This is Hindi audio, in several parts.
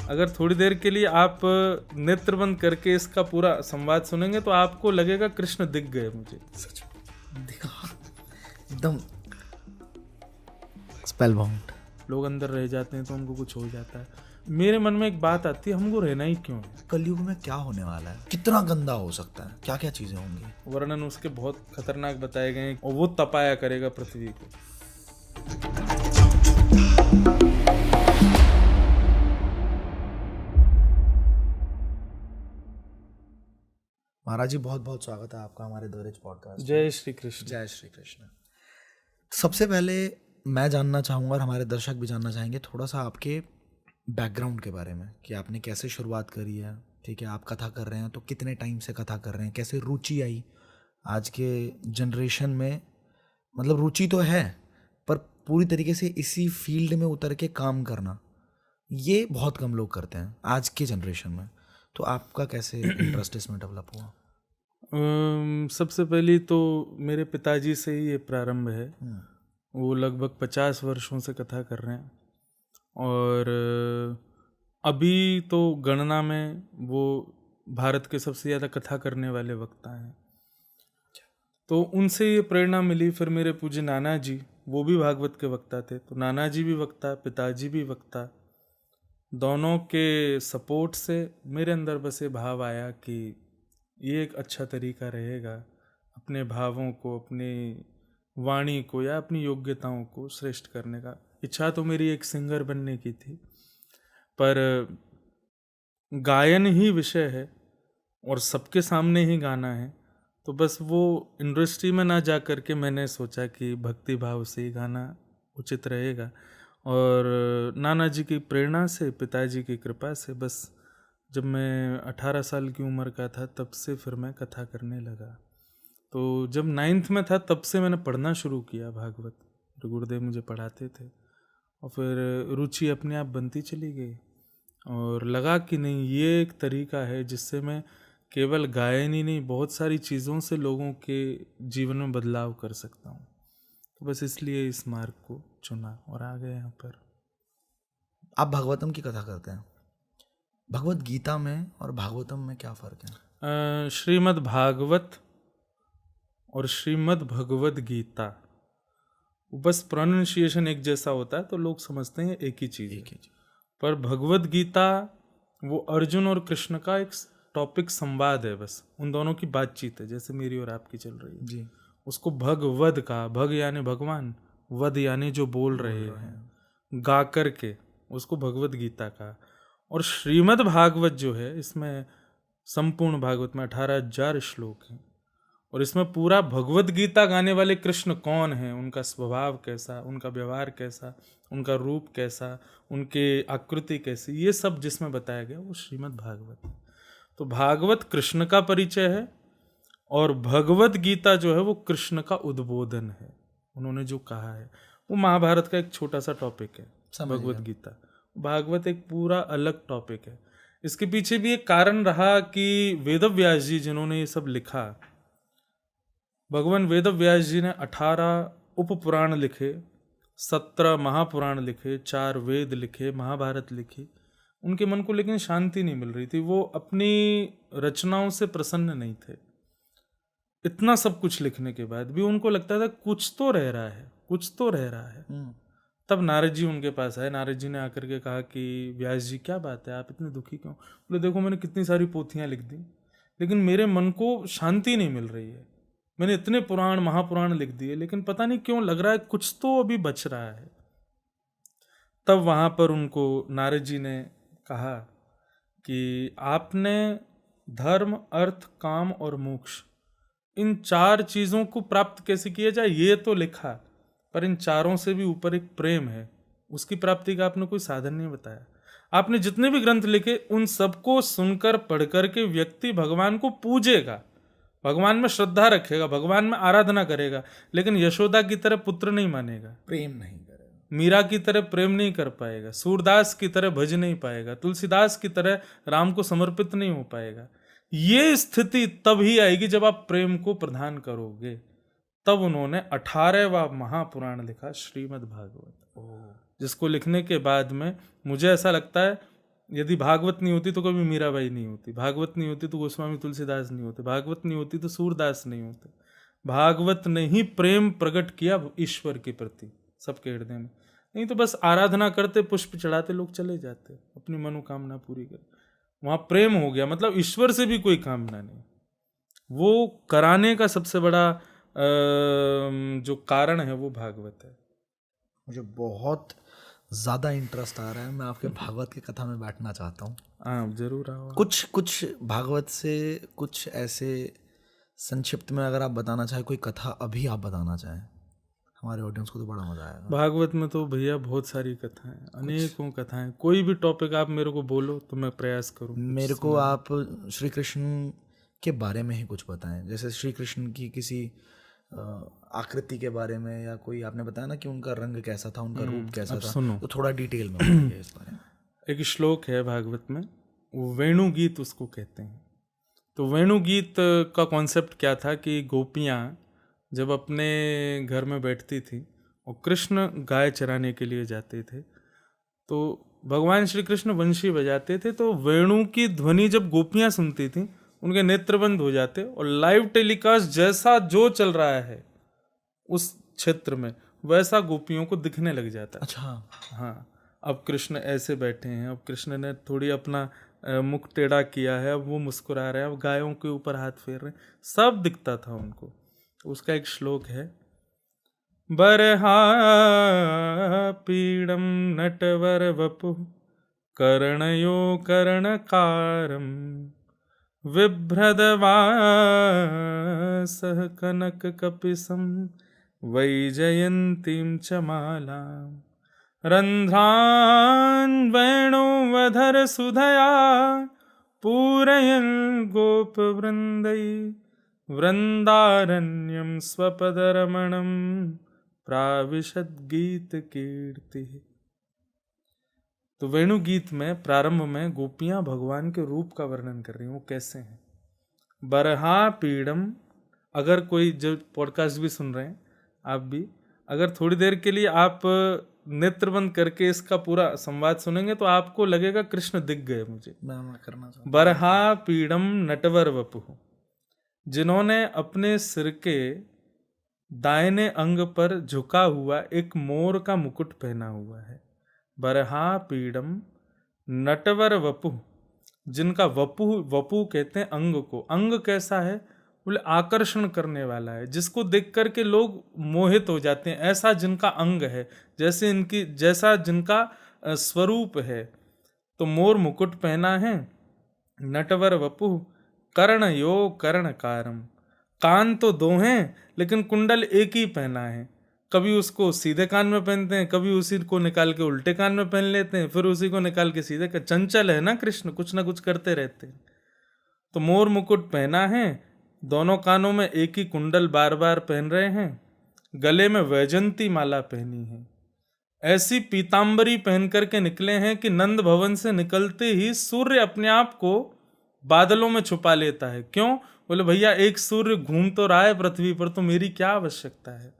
अगर थोड़ी देर के लिए आप नेत्र बंद करके इसका पूरा संवाद सुनेंगे तो आपको लगेगा कृष्ण दिख गए मुझे। सच दिखा एकदम स्पेल बाउंड। लोग अंदर रह जाते हैं तो उनको कुछ हो जाता है। मेरे मन में एक बात आती है, हमको रहना ही क्यों है? कलयुग में क्या होने वाला है, कितना गंदा हो सकता है, क्या क्या चीजें होंगी। वर्णन उसके बहुत खतरनाक बताए गए हैं और वो तपाया करेगा पृथ्वी को। महाराज जी बहुत बहुत स्वागत है आपका हमारे दौरेज पॉडकास्ट। जय श्री कृष्ण। जय श्री कृष्ण। सबसे पहले मैं जानना चाहूँगा और हमारे दर्शक भी जानना चाहेंगे थोड़ा सा आपके बैकग्राउंड के बारे में कि आपने कैसे शुरुआत करी है। ठीक है, आप कथा कर रहे हैं तो कितने टाइम से कथा कर रहे हैं, कैसे रुचि आई आज के जनरेशन में। मतलब रुचि तो है पर पूरी तरीके से इसी फील्ड में उतर के काम करना ये बहुत कम लोग करते हैं आज के जनरेशन में। तो आपका कैसे इंटरेस्ट इसमें डेवलप हुआ? सबसे पहले तो मेरे पिताजी से ही ये प्रारंभ है। वो लगभग 50 वर्षों से कथा कर रहे हैं और अभी तो गणना में वो भारत के सबसे ज़्यादा कथा करने वाले वक्ता हैं। तो उनसे ये प्रेरणा मिली। फिर मेरे पूज्य नाना जी, वो भी भागवत के वक्ता थे, तो नाना जी भी वक्ता, पिताजी भी वक्ता। दोनों के सपोर्ट से मेरे अंदर बस ये भाव आया कि ये एक अच्छा तरीका रहेगा अपने भावों को, अपनी वाणी को या अपनी योग्यताओं को श्रेष्ठ करने का। इच्छा तो मेरी एक सिंगर बनने की थी, पर गायन ही विषय है और सबके सामने ही गाना है, तो बस वो इंडस्ट्री में ना जा कर के मैंने सोचा कि भक्ति भाव से ही गाना उचित रहेगा। और नाना जी की प्रेरणा से, पिताजी की कृपा से, बस जब मैं 18 साल की उम्र का था तब से फिर मैं कथा करने लगा। तो जब 9th में था तब से मैंने पढ़ना शुरू किया भागवत। गुरुदेव मुझे पढ़ाते थे और फिर रुचि अपने आप बनती चली गई और लगा कि नहीं, ये एक तरीका है जिससे मैं केवल गायन ही नहीं, बहुत सारी चीज़ों से लोगों के जीवन में बदलाव कर सकता हूँ। तो बस इसलिए इस मार्ग को चुना और आ गए यहाँ पर। आप भागवतम की कथा करते हैं, भगवत गीता में और भागवतम में क्या फ़र्क है? श्रीमद् भागवत और श्रीमद् भगवद गीता, बस प्रोनाउंसिएशन एक जैसा होता है तो लोग समझते हैं एक ही चीज़ है। पर भगवद गीता वो अर्जुन और कृष्ण का एक टॉपिक संवाद है, बस उन दोनों की बातचीत है, जैसे मेरी और आपकी चल रही है जी। उसको भगवद का, भग यानी भगवान, वद यानी जो बोल रहे हैं, गा कर के उसको भगवद गीता का। और श्रीमद् भागवत जो है, इसमें संपूर्ण भागवत में 18,000 श्लोक हैं और इसमें पूरा भगवद गीता गाने वाले कृष्ण कौन हैं, उनका स्वभाव कैसा, उनका व्यवहार कैसा, उनका रूप कैसा, उनके आकृति कैसी, ये सब जिसमें बताया गया वो श्रीमद् भागवत है। तो भागवत कृष्ण का परिचय है और भगवद गीता जो है वो कृष्ण का उद्बोधन है। उन्होंने जो कहा है वो महाभारत का एक छोटा सा टॉपिक है भगवद गीता। भागवत एक पूरा अलग टॉपिक है। इसके पीछे भी एक कारण रहा कि वेदव्यास जी जिन्होंने ये सब लिखा, भगवान वेदव्यास जी ने 18 उपपुराण लिखे, 17 महापुराण लिखे, 4 वेद लिखे, महाभारत लिखी। उनके मन को लेकिन शांति नहीं मिल रही थी, वो अपनी रचनाओं से प्रसन्न नहीं थे। इतना सब कुछ लिखने के बाद भी उनको लगता था कुछ तो रह रहा है, कुछ तो रह रहा है। तब नारद जी उनके पास आए। नारद जी ने आकर के कहा कि व्यास जी क्या बात है, आप इतने दुखी क्यों? बोले देखो, मैंने कितनी सारी पोथियां लिख दी लेकिन मेरे मन को शांति नहीं मिल रही है। मैंने इतने पुराण महापुराण लिख दिए लेकिन पता नहीं क्यों लग रहा है कुछ तो अभी बच रहा है। तब वहां पर उनको नारद जी ने कहा कि आपने धर्म, अर्थ, काम और मोक्ष, इन 4 चीज़ों को प्राप्त कैसे किया जाए ये तो लिखा, पर इन चारों से भी ऊपर एक प्रेम है, उसकी प्राप्ति का आपने कोई साधन नहीं बताया। आपने जितने भी ग्रंथ लिखे उन सबको सुनकर पढ़कर के व्यक्ति भगवान को पूजेगा, भगवान में श्रद्धा रखेगा, भगवान में आराधना करेगा, लेकिन यशोदा की तरह पुत्र नहीं मानेगा, प्रेम नहीं करेगा, मीरा की तरह प्रेम नहीं कर पाएगा, सूरदास की तरह भज नहीं पाएगा, तुलसीदास की तरह राम को समर्पित नहीं हो पाएगा। ये स्थिति तभी आएगी जब आप प्रेम को प्रदान करोगे। तब उन्होंने 18वां महापुराण लिखा श्रीमद् भागवत, जिसको लिखने के बाद में मुझे ऐसा लगता है यदि भागवत नहीं होती तो कभी मीराबाई नहीं होती, भागवत नहीं होती तो गोस्वामी तुलसीदास नहीं होते, भागवत नहीं होती तो सूरदास नहीं होते। भागवत ने ही प्रेम प्रकट किया ईश्वर के प्रति सबके हृदय में। नहीं तो बस आराधना करते, पुष्प चढ़ाते, लोग चले जाते, अपनी मनोकामना पूरी कर। वहाँ प्रेम हो गया, मतलब ईश्वर से भी कोई कामना नहीं। वो कराने का सबसे बड़ा जो कारण है वो भागवत है। मुझे बहुत ज़्यादा इंटरेस्ट आ रहा है, मैं आपके भागवत की कथा में बैठना चाहता हूँ। हाँ जरूर आओ। कुछ भागवत से कुछ ऐसे संक्षिप्त में अगर आप बताना चाहें, कोई कथा अभी आप बताना चाहें, हमारे ऑडियंस को तो बड़ा मजा आएगा। भागवत में तो भैया बहुत सारी कथाएं, अनेकों कथाएं। कोई भी टॉपिक आप मेरे को बोलो तो मैं प्रयास करूँ। मेरे को आप श्री कृष्ण के बारे में ही कुछ बताएं, जैसे श्री कृष्ण की किसी आकृति के बारे में, या कोई आपने बताया ना कि उनका रंग कैसा था, उनका रूप कैसा था, सुनो। तो थोड़ा डिटेल में बताइए इस बारे में। एक श्लोक है भागवत में, वेणु गीत उसको कहते हैं। तो वेणु गीत का कॉन्सेप्ट क्या था कि गोपियाँ जब अपने घर में बैठती थी और कृष्ण गाय चराने के लिए जाते थे, तो भगवान श्री कृष्ण वंशी बजाते थे, तो वेणु की ध्वनि जब गोपियाँ सुनती थी उनके नेत्र बंद हो जाते और लाइव टेलीकास्ट जैसा जो चल रहा है उस क्षेत्र में वैसा गोपियों को दिखने लग जाता। अच्छा। हाँ, अब कृष्ण ऐसे बैठे हैं, अब कृष्ण ने थोड़ी अपना मुख टेढ़ा किया है, अब वो मुस्कुरा रहे हैं, अब गायों के ऊपर हाथ फेर रहे हैं, सब दिखता था उनको। उसका एक श्लोक है, बरहा पीड़म नटवर वपु कर्णयो कर्णकारम विभ्रदवासः कनक कपिसं वैजयन्तीं च मालां रन्ध्रान् वेणुवधर सुधया पूरयन् गोपवृन्दै वृन्दारण्यं स्वपदरमणं प्राविशद्गीतकीर्तिः। तो वेणु गीत में प्रारंभ में गोपियां भगवान के रूप का वर्णन कर रही हैं, वो कैसे हैं। बरहा पीड़म, अगर कोई जो पॉडकास्ट भी सुन रहे हैं आप भी, अगर थोड़ी देर के लिए आप नेत्र बंद करके इसका पूरा संवाद सुनेंगे तो आपको लगेगा कृष्ण दिख गए मुझे। मैं करना चाहता हूँ। बरहा पीड़म नटवर वपुः, जिन्होंने अपने सिर के दाहिने अंग पर झुका हुआ एक मोर का मुकुट पहना हुआ है। बरहा पीड़म नटवर वपुः, जिनका वपु कहते हैं अंग को। अंग कैसा है, बोले आकर्षण करने वाला है, जिसको देख करके लोग मोहित हो जाते हैं, ऐसा जिनका अंग है, जैसा जिनका स्वरूप है। तो मोर मुकुट पहना है। नटवर वपुः कर्णयो कर्णकारम, कान तो दो हैं लेकिन कुंडल एक ही पहना है। कभी उसको सीधे कान में पहनते हैं, कभी उसी को निकाल के उल्टे कान में पहन लेते हैं, फिर उसी को निकाल के सीधे। चंचल है ना कृष्ण, कुछ ना कुछ करते रहते हैं। तो मोर मुकुट पहना है, दोनों कानों में एक ही कुंडल बार बार पहन रहे हैं, गले में वैजंती माला पहनी है। ऐसी पीतांबरी पहन करके निकले हैं कि नंद भवन से निकलते ही सूर्य अपने आप को बादलों में छुपा लेता है। क्यों? बोले भैया एक सूर्य घूम तो रहा है पृथ्वी पर, तो मेरी क्या आवश्यकता है।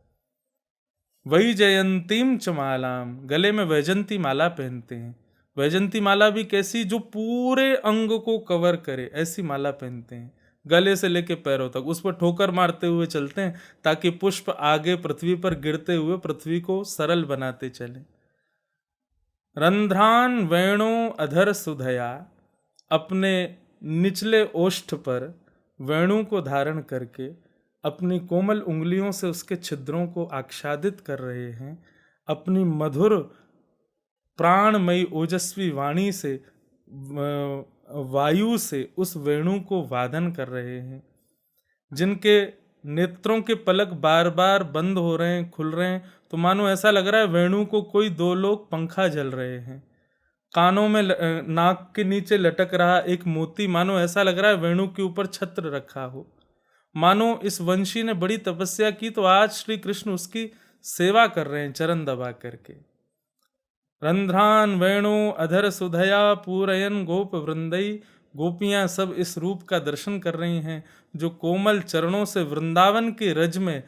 वही जयंतीम च मालाम, गले में वैजंती माला पहनते हैं। वैजंती माला भी कैसी, जो पूरे अंग को कवर करे, ऐसी माला पहनते हैं, गले से लेके पैरों तक। उस पर ठोकर मारते हुए चलते हैं ताकि पुष्प आगे पृथ्वी पर गिरते हुए पृथ्वी को सरल बनाते चले। रंध्रान वेणु अधर सुधया, अपने निचले ओष्ठ पर वेणु को धारण करके अपनी कोमल उंगलियों से उसके छिद्रों को आच्छादित कर रहे हैं। अपनी मधुर प्राणमयी ओजस्वी वाणी से, वायु से उस वेणु को वादन कर रहे हैं। जिनके नेत्रों के पलक बार बार बंद हो रहे हैं, खुल रहे हैं, तो मानो ऐसा लग रहा है वेणु को कोई दो लोग पंखा जल रहे हैं। कानों में नाक के नीचे लटक रहा एक मोती, मानो ऐसा लग रहा है वेणु के ऊपर छत्र रखा हो। मानो इस वंशी ने बड़ी तपस्या की तो आज श्री कृष्ण उसकी सेवा कर रहे हैं चरण दबा करके। रंध्रान वेणु अधर सुधया पूरयन गोप वृंदई, गोपियां सब इस रूप का दर्शन कर रही हैं जो कोमल चरणों से वृंदावन के रज में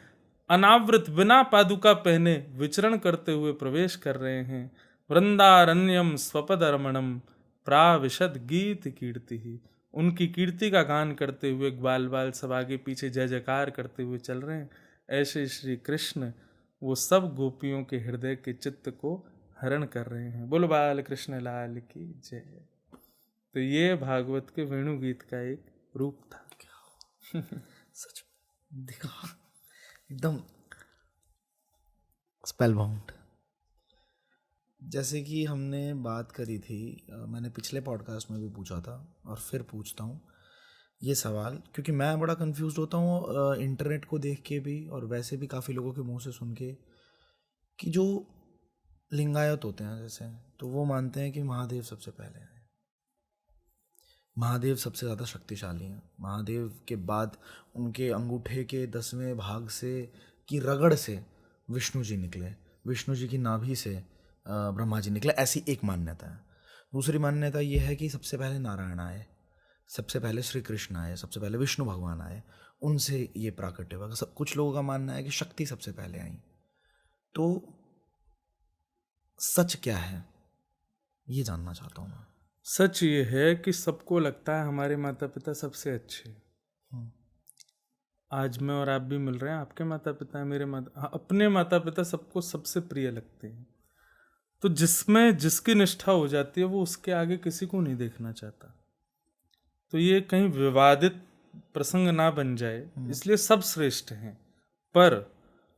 अनावृत बिना पादुका पहने विचरण करते हुए प्रवेश कर रहे हैं। वृंदारण्यम स्वपद रमणम प्राविशद गीत कीर्ति ही, उनकी कीर्ति का गान करते हुए ग्वाल बाल सब आगे पीछे जय जयकार करते हुए चल रहे हैं। ऐसे श्री कृष्ण वो सब गोपियों के हृदय के चित्त को हरण कर रहे हैं। बोलो बाल कृष्ण लाल की जय। तो ये भागवत के वेणु गीत का एक रूप था। सच में देखा, एकदम स्पेल बाउंड। जैसे कि हमने बात करी थी, मैंने पिछले पॉडकास्ट में भी पूछा था और फिर पूछता हूँ ये सवाल, क्योंकि मैं बड़ा कंफ्यूज होता हूँ इंटरनेट को देख के भी और वैसे भी काफ़ी लोगों के मुंह से सुन के, कि जो लिंगायत होते हैं जैसे, तो वो मानते हैं कि महादेव सबसे पहले हैं, महादेव सबसे ज़्यादा शक्तिशाली हैं, महादेव के बाद उनके अंगूठे के 10वें भाग से की रगड़ से विष्णु जी निकले, विष्णु जी की नाभि से ब्रह्मा जी निकले। ऐसी एक मान्यता है। दूसरी मान्यता ये है कि सबसे पहले नारायण आए, सबसे पहले श्री कृष्ण आए, सबसे पहले विष्णु भगवान आए, उनसे ये प्राकट्य हुआ। कुछ लोगों का मानना है कि शक्ति सबसे पहले आई। तो सच क्या है ये जानना चाहता हूँ मैं। सच ये है कि सबको लगता है हमारे माता पिता सबसे अच्छे हैं। आज मैं और आप भी मिल रहे हैं, आपके माता पिता हैं, मेरे माता, अपने माता पिता सबको सबसे प्रिय लगते हैं। तो जिसमें जिसकी निष्ठा हो जाती है वो उसके आगे किसी को नहीं देखना चाहता। तो ये कहीं विवादित प्रसंग ना बन जाए, इसलिए सब श्रेष्ठ हैं। पर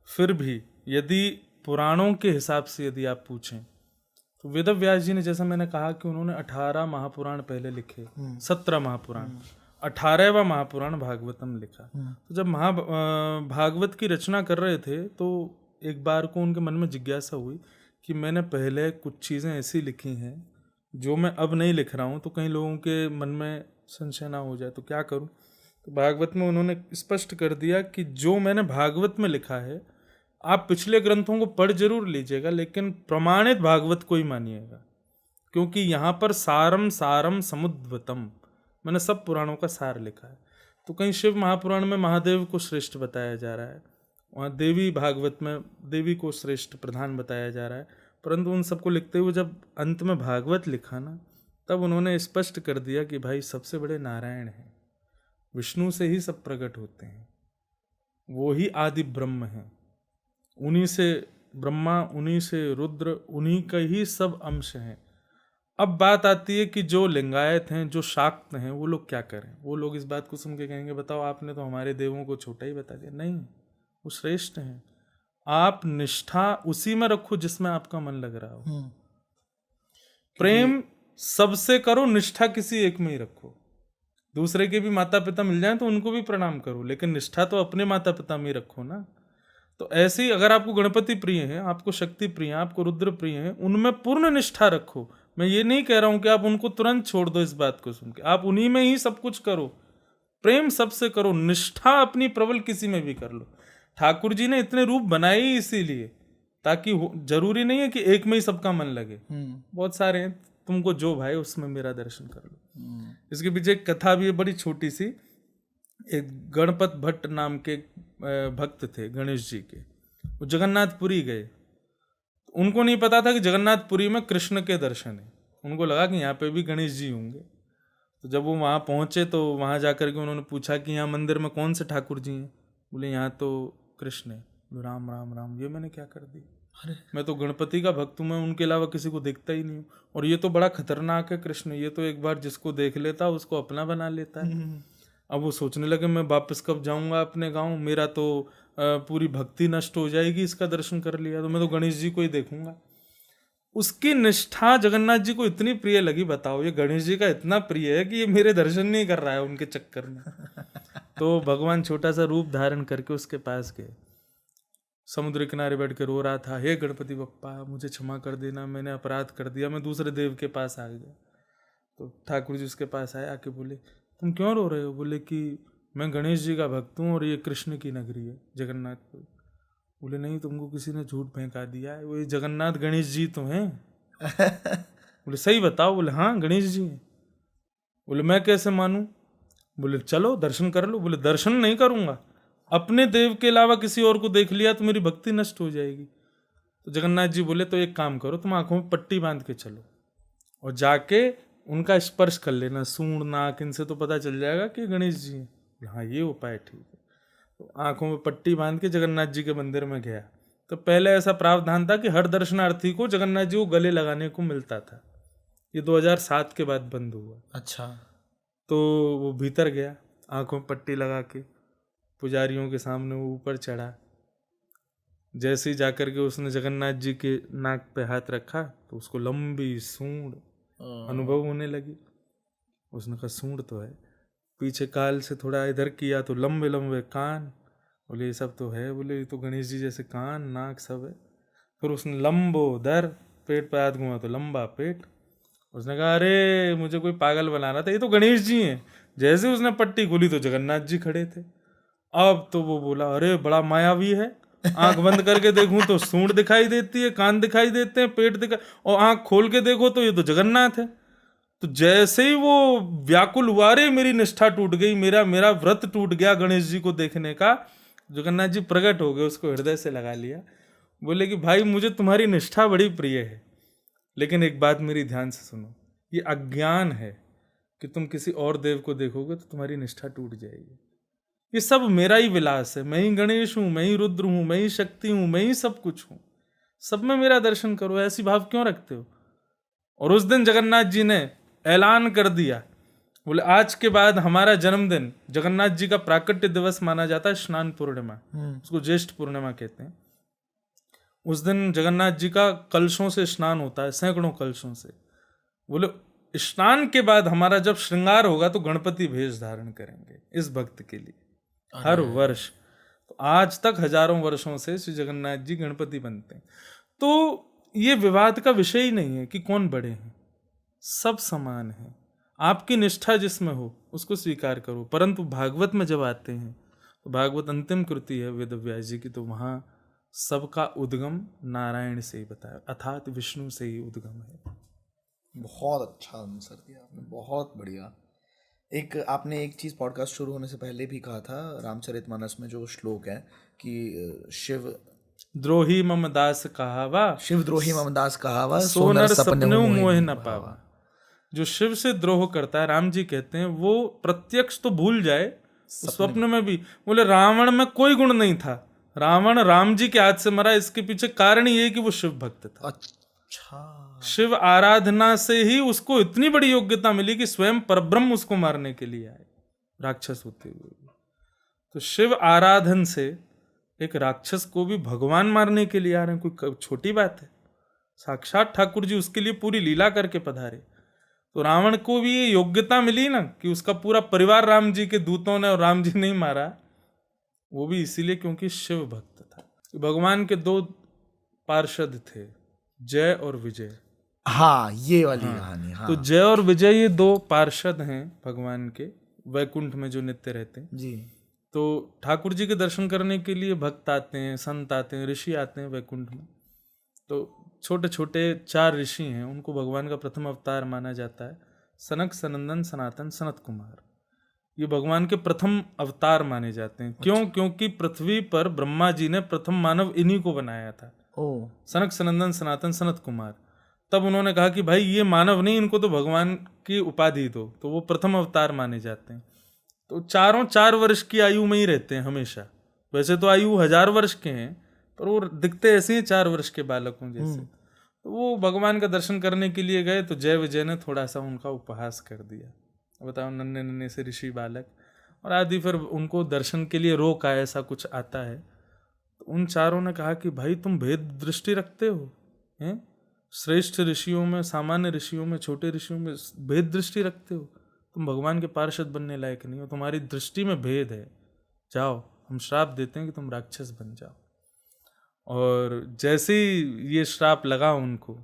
फिर भी यदि पुराणों के हिसाब से यदि आप पूछें तो वेद व्यास जी ने, जैसा मैंने कहा कि उन्होंने 18 महापुराण पहले लिखे, 17 महापुराण, 18वां महापुराण भागवतम लिखा। तो जब भागवत की रचना कर रहे थे तो एक बार को उनके मन में जिज्ञासा हुई कि मैंने पहले कुछ चीज़ें ऐसी लिखी हैं जो मैं अब नहीं लिख रहा हूँ, तो कहीं लोगों के मन में संशय ना हो जाए, तो क्या करूँ। तो भागवत में उन्होंने स्पष्ट कर दिया कि जो मैंने भागवत में लिखा है आप पिछले ग्रंथों को पढ़ जरूर लीजिएगा, लेकिन प्रमाणित भागवत को ही मानिएगा, क्योंकि यहाँ पर सारम सारम समुद्वतम, मैंने सब पुराणों का सार लिखा है। तो कहीं शिव महापुराण में महादेव को श्रेष्ठ बताया जा रहा है, वहाँ देवी भागवत में देवी को श्रेष्ठ प्रधान बताया जा रहा है, परंतु उन सबको लिखते हुए जब अंत में भागवत लिखा ना, तब उन्होंने स्पष्ट कर दिया कि भाई सबसे बड़े नारायण हैं, विष्णु से ही सब प्रकट होते हैं, वो ही आदि ब्रह्म हैं, उन्हीं से ब्रह्मा, उन्हीं से रुद्र, उन्हीं का ही सब अंश हैं। अब बात आती है कि जो लिंगायत हैं, जो शाक्त हैं, वो लोग क्या करें। वो लोग इस बात को सुन के कहेंगे बताओ आपने तो हमारे देवों को छोटा ही बता दिया। नहीं, वो श्रेष्ठ हैं। आप निष्ठा उसी में रखो जिसमें आपका मन लग रहा हो। प्रेम सबसे करो, निष्ठा किसी एक में ही रखो। दूसरे के भी माता पिता मिल जाएं तो उनको भी प्रणाम करो, लेकिन निष्ठा तो अपने माता पिता में ही रखो ना। तो ऐसे ही अगर आपको गणपति प्रिय है, आपको शक्ति प्रिय है, आपको रुद्र प्रिय है, उनमें पूर्ण निष्ठा रखो। मैं ये नहीं कह रहा हूं कि आप उनको तुरंत छोड़ दो, इस बात को सुन के आप उन्हीं में ही सब कुछ करो। प्रेम सबसे करो, निष्ठा अपनी प्रबल किसी में भी कर लो। ठाकुर जी ने इतने रूप बनाए ही इसीलिए, ताकि जरूरी नहीं है कि एक में ही सबका मन लगे, बहुत सारे हैं, तुमको जो भाई उसमें मेरा दर्शन कर लो। इसके पीछे एक कथा भी है बड़ी छोटी सी। एक गणपत भट्ट नाम के भक्त थे गणेश जी के, वो जगन्नाथपुरी गए। उनको नहीं पता था कि जगन्नाथपुरी में कृष्ण के दर्शन है, उनको लगा कि यहाँ पे भी गणेश जी होंगे। तो जब वो वहाँ पहुँचे तो वहाँ जाकर के उन्होंने पूछा कि यहाँ मंदिर में कौन से ठाकुर जी हैं। बोले यहाँ तो कृष्ण है। राम राम राम, ये मैंने क्या कर दी, अरे मैं तो गणपति का भक्त हूँ, मैं उनके अलावा किसी को देखता ही नहीं हूँ। और ये तो बड़ा खतरनाक है कृष्ण, ये तो एक बार जिसको देख लेता उसको अपना बना लेता है। अब वो सोचने लगे मैं वापस कब जाऊंगा अपने गांव, मेरा तो पूरी भक्ति नष्ट हो जाएगी इसका दर्शन कर लिया, तो मैं तो गणेश जी को ही देखूंगा। उसकी निष्ठा जगन्नाथ जी को इतनी प्रिय लगी, बताओ ये गणेश जी का इतना प्रिय है कि ये मेरे दर्शन नहीं कर रहा है उनके चक्कर में। तो भगवान छोटा सा रूप धारण करके उसके पास गए, समुद्र किनारे बैठ कर रो रहा था, हे गणपति बप्पा मुझे क्षमा कर देना, मैंने अपराध कर दिया, मैं दूसरे देव के पास आ गया। तो ठाकुर जी उसके पास आए, आके बोले तुम क्यों रो रहे हो। बोले कि मैं गणेश जी का भक्त हूँ और ये कृष्ण की नगरी है जगन्नाथपुर। बोले नहीं, तुमको किसी ने झूठ फेंका दिया है, वो ये जगन्नाथ गणेश जी तो हैं। बोले सही बताओ। बोले हाँ गणेश जी हैं। बोले मैं कैसे मानूं। बोले चलो दर्शन कर लो। बोले दर्शन नहीं करूंगा, अपने देव के अलावा किसी और को देख लिया तो मेरी भक्ति नष्ट हो जाएगी। तो जगन्नाथ जी बोले तो एक काम करो, तुम आंखों में पट्टी बांध के चलो और जाके उनका स्पर्श कर लेना, सूंड नाक, इनसे तो पता चल जाएगा कि गणेश जी हैं। हाँ ये उपाय ठीक है। तो आंखों में पट्टी बांध के जगन्नाथ जी के मंदिर में गया। तो पहले ऐसा प्रावधान था कि हर दर्शनार्थी को जगन्नाथ जी को गले लगाने को मिलता था। ये 2007 के बाद बंद हुआ। अच्छा। तो वो भीतर गया, आंखों में पट्टी लगा के पुजारियों के सामने वो ऊपर चढ़ा। जैसे ही जाकर के उसने जगन्नाथ जी के नाक पे हाथ रखा तो उसको लंबी सूंड अनुभव होने लगी। उसने कहा सूंड तो है, पीछे काल से थोड़ा इधर किया तो लंबे लंबे कान। बोले ये सब तो है, बोले ये तो गणेश जी जैसे कान नाक सब है। फिर उसने लंबोदर, पेट पे हाथ घुमा तो लंबा पेट। उसने कहा अरे मुझे कोई पागल बना रहा था, ये तो गणेश जी हैं। जैसे उसने पट्टी खोली तो जगन्नाथ जी खड़े थे। अब तो वो बोला अरे बड़ा मायावी है, आंख बंद करके देखूं तो सूंड दिखाई देती है, कान दिखाई देते हैं, पेट दिखाई, और आंख खोल के देखो तो ये तो जगन्नाथ है। तो जैसे ही वो व्याकुल हुआ, अरे मेरी निष्ठा टूट गई, मेरा मेरा व्रत टूट गया गणेश जी को देखने का। जगन्नाथ जी प्रकट हो गए, उसको हृदय से लगा लिया। बोले कि भाई मुझे तुम्हारी निष्ठा बड़ी प्रिय है, लेकिन एक बात मेरी ध्यान से सुनो, ये अज्ञान है कि तुम किसी और देव को देखोगे तो तुम्हारी निष्ठा टूट जाएगी। ये सब मेरा ही विलास है, मैं ही गणेश हूं, मैं ही रुद्र हूं, मैं ही शक्ति हूं, मैं ही सब कुछ हूं, सब में मेरा दर्शन करो, ऐसी भाव क्यों रखते हो। और उस दिन जगन्नाथ जी ने ऐलान कर दिया, बोले आज के बाद हमारा जन्मदिन जगन्नाथ जी का प्राकट्य दिवस माना जाता है, स्नान पूर्णिमा, उसको ज्येष्ठ पूर्णिमा कहते हैं। उस दिन जगन्नाथ जी का कलशों से स्नान होता है, सैकड़ों कलशों से। बोले स्नान के बाद हमारा जब श्रृंगार होगा तो गणपति भेष धारण करेंगे इस भक्त के लिए हर वर्ष। तो आज तक हजारों वर्षों से श्री जगन्नाथ जी गणपति बनते हैं। तो ये विवाद का विषय ही नहीं है कि कौन बड़े हैं, सब समान हैं। आपकी निष्ठा जिसमें हो उसको स्वीकार करो। परंतु भागवत में जब आते हैं तो भागवत अंतिम कृति है वेद व्यास जी की, तो वहाँ सबका उद्गम नारायण से ही बताया, अर्थात विष्णु से ही उद्गम है। बहुत अच्छा आंसर दिया आपने, बहुत बढ़िया। एक आपने एक चीज़ पॉडकास्ट शुरू होने से पहले भी कहा था, रामचरितमानस में जो श्लोक है कि शिव द्रोही मम दास कहावा, शिव द्रोही मम दास कहावा, सोनर सपने मोह न पावा। जो शिव से द्रोह करता है, राम जी कहते हैं, वो प्रत्यक्ष तो भूल जाए, स्वप्न में भी। बोले रावण में कोई गुण नहीं था, रावण राम जी के हाथ से मरा, इसके पीछे कारण ये कि वो शिव भक्त था। अच्छा। शिव आराधना से ही उसको इतनी बड़ी योग्यता मिली कि स्वयं परब्रह्म उसको मारने के लिए आए, राक्षस होते हुए। तो शिव आराधन से एक राक्षस को भी भगवान मारने के लिए आ रहे हैं, कोई छोटी बात है। साक्षात ठाकुर जी उसके लिए पूरी लीला करके पधारे। तो रावण को भी ये योग्यता मिली ना कि उसका पूरा परिवार राम जी के दूतों ने और राम जी नहीं मारा, वो भी इसीलिए क्योंकि शिव भक्त था। भगवान के दो पार्षद थे, जय और विजय। हाँ ये वाली कहानी। हाँ। तो जय और विजय ये दो पार्षद हैं भगवान के, वैकुंठ में जो नित्य रहते हैं जी। तो ठाकुर जी के दर्शन करने के लिए भक्त आते हैं, संत आते हैं, ऋषि आते हैं वैकुंठ में। तो छोटे छोटे 4 ऋषि हैं, उनको भगवान का प्रथम अवतार माना जाता है। सनक, सनंदन, सनातन, सनत कुमार, ये भगवान के प्रथम अवतार माने जाते हैं। क्यों? क्योंकि पृथ्वी पर ब्रह्मा जी ने प्रथम मानव इन्हीं को बनाया था। सनक, सनंदन, सनातन, सनत कुमार। तब उन्होंने कहा कि भाई ये मानव नहीं, इनको तो भगवान की उपाधि दो, तो वो प्रथम अवतार माने जाते हैं। तो चारों 4 वर्ष की आयु में ही रहते हैं हमेशा। वैसे तो आयु 1000 वर्ष के हैं, पर वो दिखते ऐसे ही 4 वर्ष के बालकों जैसे। तो वो भगवान का दर्शन करने के लिए गए, तो जय विजय ने थोड़ा सा उनका उपहास कर दिया। बताओ, नन्हे नन्हे से ऋषि बालक और आदि, फिर उनको दर्शन के लिए रोका, ऐसा कुछ आता है। तो उन चारों ने कहा कि भाई तुम भेद दृष्टि रखते हो, हैं? श्रेष्ठ ऋषियों में, सामान्य ऋषियों में, छोटे ऋषियों में भेद दृष्टि रखते हो, तुम भगवान के पार्षद बनने लायक नहीं हो, तुम्हारी दृष्टि में भेद है, जाओ हम श्राप देते हैं कि तुम राक्षस बन जाओ। और जैसे ही ये श्राप लगा उनको,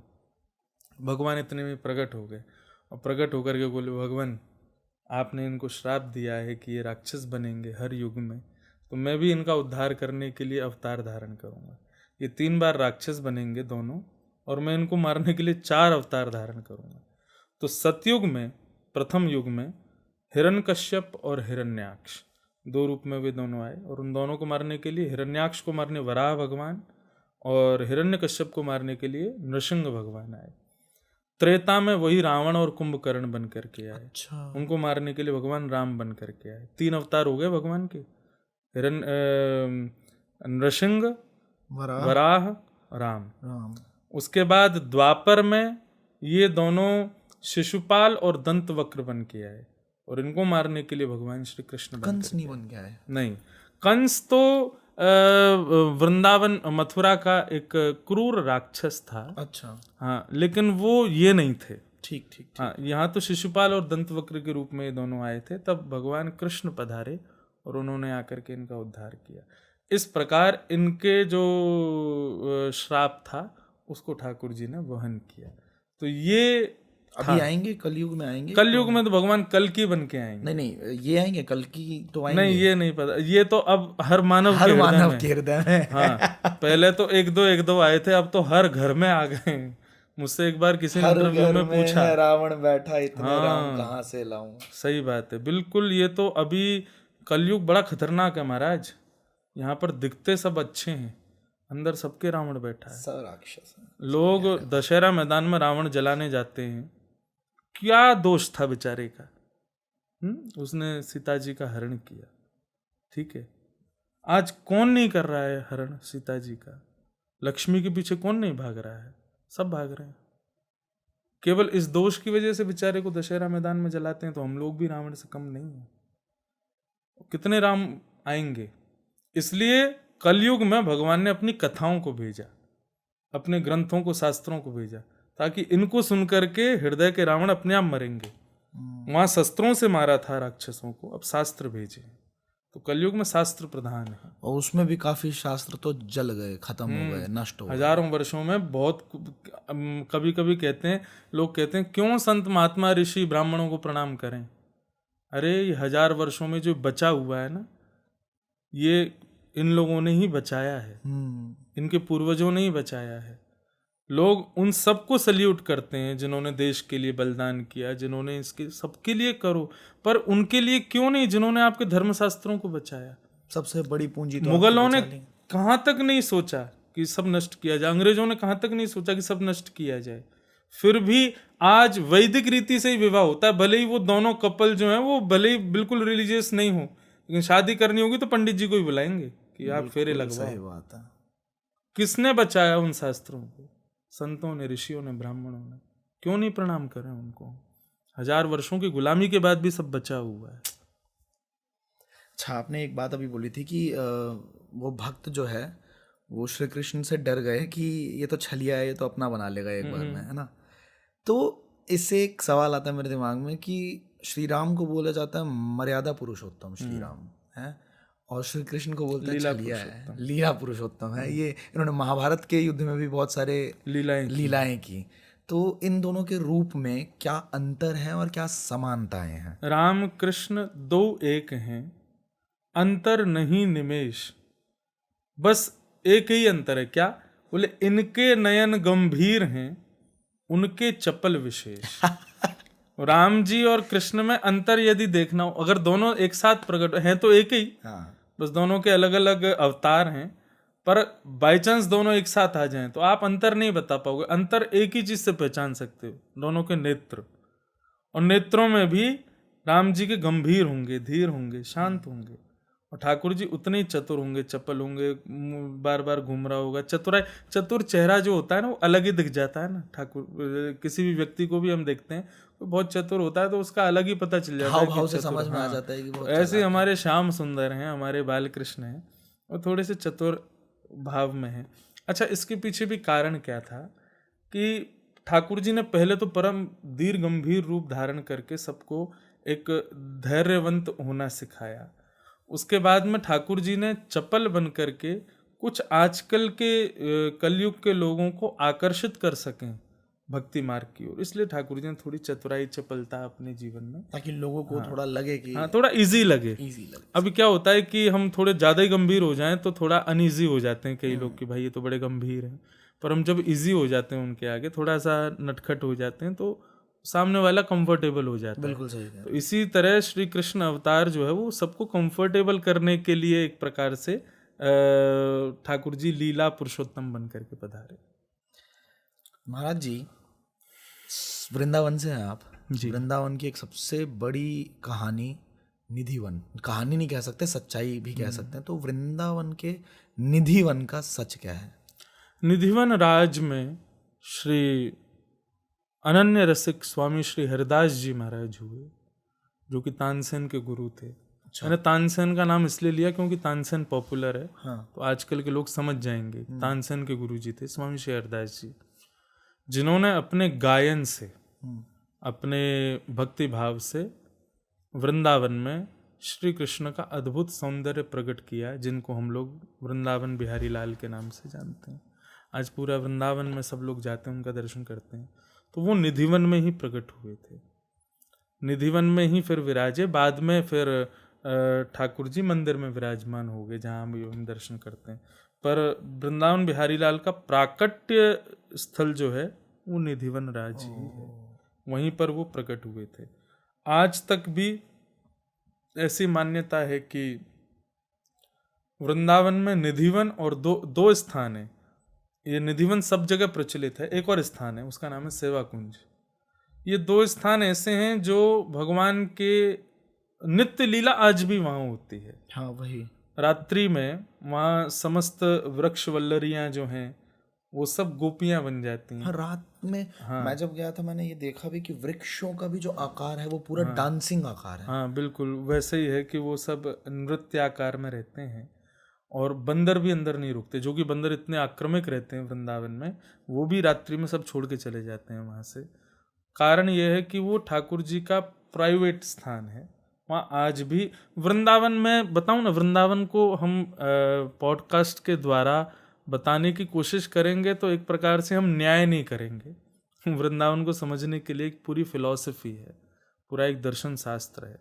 भगवान इतने में प्रकट हो गए और प्रकट होकर के बोले, भगवान आपने इनको श्राप दिया है कि ये राक्षस बनेंगे हर युग में, तो मैं भी इनका उद्धार करने के लिए अवतार धारण करूंगा। ये 3 बार राक्षस बनेंगे दोनों, और मैं इनको मारने के लिए 4 अवतार धारण करूंगा। तो सतयुग में, प्रथम युग में हिरण्यकश्यप और हिरण्याक्ष 2 रूप में वे दोनों आए, और उन दोनों को मारने के लिए, हिरण्याक्ष को मारने वराह भगवान और हिरण्यकश्यप को मारने के लिए नृसिंह भगवान आए। त्रेता में वही रावण और कुंभकर्ण बन करके आए, अच्छा। उनको मारने के लिए भगवान राम बन करके आए। 3 अवतार हो गए भगवान के, नृसिंह, वराह, वराह, राम। राम। उसके बाद द्वापर में ये दोनों शिशुपाल और दंतवक्र बन के आए, और इनको मारने के लिए भगवान श्री कृष्ण बन कंस नहीं बन गया है? नहीं, कंस तो वृंदावन मथुरा का एक क्रूर राक्षस था। अच्छा, हाँ, लेकिन वो ये नहीं थे। ठीक ठीक। हाँ, यहाँ तो शिशुपाल और दंतवक्र के रूप में ये दोनों आए थे, तब भगवान कृष्ण पधारे और उन्होंने आकर के इनका उद्धार किया। इस प्रकार इनके जो श्राप था उसको ठाकुर जी ने वहन किया। तो ये अभी आएंगे कलयुग में, आएंगे कलयुग में तो भगवान कल की बन के आएंगे। नहीं नहीं, ये आएंगे कल की तो आएंगे नहीं, ये नहीं पता, ये तो अब हर मानव के हृदय में। हाँ, पहले तो एक दो आए थे, अब तो हर घर में आ गए। मुझसे एक बार किसी ने इंटरव्यू में पूछा, रावण बैठा, इतने हाँ, राम कहाँ से लाऊं। सही बात है, बिल्कुल। ये तो अभी कलयुग बड़ा खतरनाक है महाराज। यहाँ पर दिखते सब अच्छे हैं, अंदर सबके रावण बैठा है, सब राक्षस हैं। लोग दशहरा मैदान में रावण जलाने जाते हैं, क्या दोष था बेचारे का? उसने सीता जी का हरण किया, ठीक है। आज कौन नहीं कर रहा है हरण सीता जी का? लक्ष्मी के पीछे कौन नहीं भाग रहा है? सब भाग रहे हैं। केवल इस दोष की वजह से बेचारे को दशहरा मैदान में जलाते हैं। तो हम लोग भी रावण से कम नहीं है। कितने राम आएंगे? इसलिए कलयुग में भगवान ने अपनी कथाओं को भेजा, अपने ग्रंथों को, शास्त्रों को भेजा, ताकि इनको सुनकर के हृदय के रावण अपने आप मरेंगे। वहां शस्त्रों से मारा था राक्षसों को, अब शास्त्र भेजे। तो कलयुग में शास्त्र प्रधान है, और उसमें भी काफी शास्त्र तो जल गए, खत्म हो गए, नष्ट हो गए। हजारों वर्षों में बहुत। कभी कभी कहते हैं, लोग कहते हैं क्यों संत महात्मा ऋषि ब्राह्मणों को प्रणाम करें? अरे, ये 1000 वर्षों में जो बचा हुआ है ना, ये इन लोगों ने ही बचाया है, इनके पूर्वजों ने ही बचाया है। लोग उन सबको सल्यूट करते हैं जिन्होंने देश के लिए बलिदान किया, जिन्होंने इसके सबके लिए करो, पर उनके लिए क्यों नहीं जिन्होंने आपके धर्मशास्त्रों को बचाया? सबसे बड़ी पूंजी तो मुगलों ने कहाँ तक नहीं सोचा कि सब नष्ट किया जाए, अंग्रेजों ने कहाँ तक नहीं सोचा कि सब नष्ट किया जाए। फिर भी आज वैदिक रीति से ही विवाह होता है, भले ही वो दोनों कपल जो हैं वो भले ही बिल्कुल रिलीजियस नहीं हो, लेकिन शादी करनी होगी तो पंडित जी को ही बुलाएंगे कि आप फेरे लगवाओ। सही बात है। किसने बचाया उन शास्त्रों को? संतों ने, ऋषियों ने, ब्राह्मणों ने। क्यों नहीं प्रणाम करें उनको? 1000 वर्षों की गुलामी के बाद भी सब बचा हुआ है। अच्छा, आपने एक बात अभी बोली थी कि वो भक्त जो है वो श्री कृष्ण से डर गए कि ये तो छलिया है, ये तो अपना बना लेगा एक बार में, है ना। तो इससे एक सवाल आता है मेरे दिमाग में कि श्री राम को बोला जाता है मर्यादा पुरुषोत्तम श्री राम है, और श्री कृष्ण को बोलते हैं छलिया है, लीला पुरुषोत्तम है। ये इन्होंने महाभारत के युद्ध में भी बहुत सारे लीलाएं की। तो इन दोनों के रूप में क्या अंतर है और क्या समानताएं हैं? राम कृष्ण दो एक हैं, अंतर नहीं निमेश। बस एक ही अंतर है, क्या? बोले इनके नयन गंभीर हैं, उनके चपल विशेष। राम जी और कृष्ण में अंतर यदि देखना हो, अगर दोनों एक साथ प्रकट हैं तो एक ही, बस दोनों के अलग अलग अवतार हैं, पर बाई चांस दोनों एक साथ आ जाएं तो आप अंतर नहीं बता पाओगे। अंतर एक ही चीज से पहचान सकते हो, दोनों के नेत्र। और नेत्रों में भी राम जी के गंभीर होंगे, धीर होंगे, शांत होंगे, और ठाकुर जी उतने ही चतुर होंगे, चपल होंगे, बार बार घूम रहा होगा। चतुर चेहरा जो होता है ना, वो अलग ही दिख जाता है ना। ठाकुर किसी भी व्यक्ति को भी हम देखते हैं तो बहुत चतुर होता है तो उसका अलग ही पता चल जाता है, भाव से समझ में आ जाता है कि बहुत ऐसे हमारे श्याम सुंदर हैं, हमारे बाल कृष्ण हैं, वो थोड़े से चतुर भाव में हैं। अच्छा, इसके पीछे भी कारण क्या था कि ठाकुर जी ने पहले तो परम धीर गंभीर रूप धारण करके सबको एक धैर्यवंत होना सिखाया। उसके बाद में ठाकुर जी ने चपल बन करके कुछ आजकल के कलयुग के लोगों को आकर्षित कर सकें भक्ति मार्ग की ओर, इसलिए ठाकुर जी ने थोड़ी चतुराई, चपलता अपने जीवन में, ताकि लोगों को थोड़ा लगे कि थोड़ा इजी लगे। अभी क्या होता है कि हम थोड़े ज्यादा ही गंभीर हो जाएं तो थोड़ा अनइजी हो जाते हैं कई लोग कि भाई ये तो बड़े गंभीर हैं, पर हम जब इजी हो जाते हैं उनके आगे, थोड़ा सा नटखट हो जाते हैं, तो सामने वाला कंफर्टेबल हो जाता है। बिल्कुल सही है। तो इसी तरह श्री कृष्ण अवतार जो है वो सबको कंफर्टेबल करने के लिए एक प्रकार से ठाकुर जी लीला पुरुषोत्तम बन करके पधारे। महाराज जी, वृंदावन से हैं आप। जी। वृंदावन की एक सबसे बड़ी कहानी निधिवन, कहानी नहीं कह सकते, सच्चाई भी कह सकते हैं। तो वृंदावन के निधिवन का सच क्या है? निधिवन राज में श्री अनन्य रसिक स्वामी श्री हरिदास जी महाराज हुए, जो कि तानसेन के गुरु थे। मैंने तानसेन का नाम इसलिए लिया क्योंकि तानसेन पॉपुलर है, हाँ। तो आजकल के लोग समझ जाएंगे। तानसेन के गुरु जी थे स्वामी श्री हरिदास जी, जिन्होंने अपने गायन से, अपने भक्ति भाव से वृंदावन में श्री कृष्ण का अद्भुत सौंदर्य प्रकट किया, जिनको हम लोग वृंदावन बिहारी लाल के नाम से जानते हैं। आज पूरा वृंदावन में सब लोग जाते हैं, उनका दर्शन करते हैं। तो वो निधिवन में ही प्रकट हुए थे, निधिवन में ही फिर विराजे। बाद में फिर ठाकुर जी मंदिर में विराजमान हो गए, जहाँ हम दर्शन करते हैं। पर वृंदावन बिहारी लाल का प्राकट्य स्थल जो है वो निधिवन राज ही है, वहीं पर वो प्रकट हुए थे। आज तक भी ऐसी मान्यता है कि वृंदावन में निधिवन और दो स्थान है। ये निधिवन सब जगह प्रचलित है, एक और स्थान है उसका नाम है सेवा कुंज। ये दो स्थान ऐसे हैं जो भगवान के नित्य लीला आज भी वहाँ होती है। हाँ, वही रात्रि में वहाँ समस्त वृक्ष वल्लरियाँ जो हैं वो सब गोपियाँ बन जाती हैं। हाँ, रात में मैं जब गया था मैंने ये देखा भी कि वृक्षों का भी जो आकार है वो पूरा डांसिंग आकार है। हाँ बिल्कुल वैसे ही है कि वो सब नृत्य आकार में रहते हैं, और बंदर भी अंदर नहीं रुकते, जो कि बंदर इतने आक्रामक रहते हैं वृंदावन में, वो भी रात्रि में सब छोड़ के चले जाते हैं वहाँ से। कारण यह है कि वो ठाकुर जी का प्राइवेट स्थान है। वहाँ आज भी वृंदावन में बताऊँ ना, वृंदावन को हम पॉडकास्ट के द्वारा बताने की कोशिश करेंगे तो एक प्रकार से हम न्याय नहीं करेंगे। वृंदावन को समझने के लिए एक पूरी फिलॉसफी है, पूरा एक दर्शन शास्त्र है।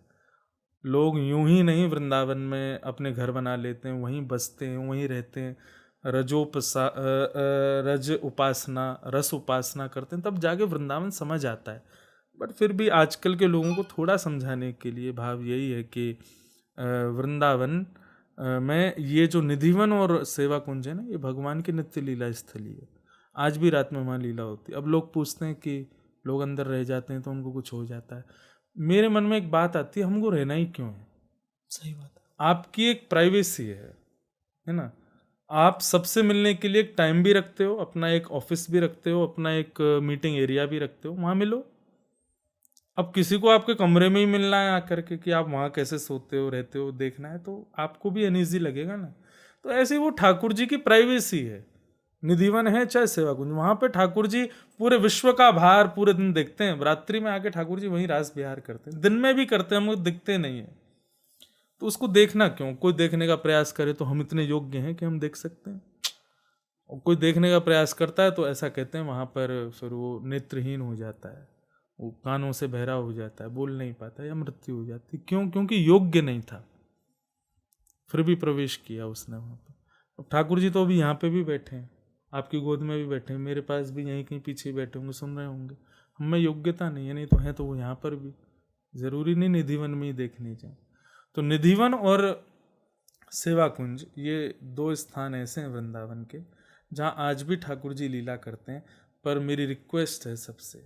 लोग यूं ही नहीं वृंदावन में अपने घर बना लेते हैं, वहीं बसते हैं, वहीं रहते हैं, रज उपासना, रस उपासना करते हैं, तब जाके वृंदावन समझ आता है। बट फिर भी आजकल के लोगों को थोड़ा समझाने के लिए भाव यही है कि वृंदावन में ये जो निधिवन और सेवा कुंज है ना, ये भगवान की नित्य लीला स्थली है। आज भी रात में वहाँ लीला होती है। अब लोग पूछते हैं कि लोग अंदर रह जाते हैं तो उनको कुछ हो जाता है। मेरे मन में एक बात आती है, हमको रहना ही क्यों है? सही बात है। आपकी एक प्राइवेसी है ना। आप सबसे मिलने के लिए एक टाइम भी रखते हो, अपना एक ऑफिस भी रखते हो, अपना एक मीटिंग एरिया भी रखते हो, वहाँ मिलो। अब किसी को आपके कमरे में ही मिलना है आकर के कि आप वहाँ कैसे सोते हो, रहते हो, देखना है, तो आपको भी अनईजी लगेगा ना। तो ऐसे ही वो ठाकुर जी की प्राइवेसी है, निधिवन है चाहे सेवा कुंज, वहाँ पे ठाकुर जी पूरे विश्व का भार पूरे दिन देखते हैं। रात्रि में आके ठाकुर जी वहीं रास विहार करते हैं, दिन में भी करते हैं, हमको दिखते नहीं है। तो उसको देखना क्यों? कोई देखने का प्रयास करे तो हम इतने योग्य हैं कि हम देख सकते हैं, और कोई देखने का प्रयास करता है तो ऐसा कहते हैं वहाँ पर फिर वो नेत्रहीन हो जाता है, वो कानों से बहरा हो जाता है, बोल नहीं पाता, या मृत्यु हो जाती। क्यों? क्योंकि योग्य नहीं था, फिर भी प्रवेश किया उसने वहाँ पर। ठाकुर जी तो अभी यहाँ पे भी बैठे हैं, आपकी गोद में भी बैठे हैं, मेरे पास भी यहीं कहीं पीछे बैठे होंगे, सुन रहे होंगे। हमें योग्यता नहीं है, नहीं तो है तो वो यहाँ पर भी, जरूरी नहीं निधिवन में ही देखने जाए। तो निधिवन और सेवा कुंज ये दो स्थान ऐसे हैं वृंदावन के जहाँ आज भी ठाकुर जी लीला करते हैं। पर मेरी रिक्वेस्ट है सबसे,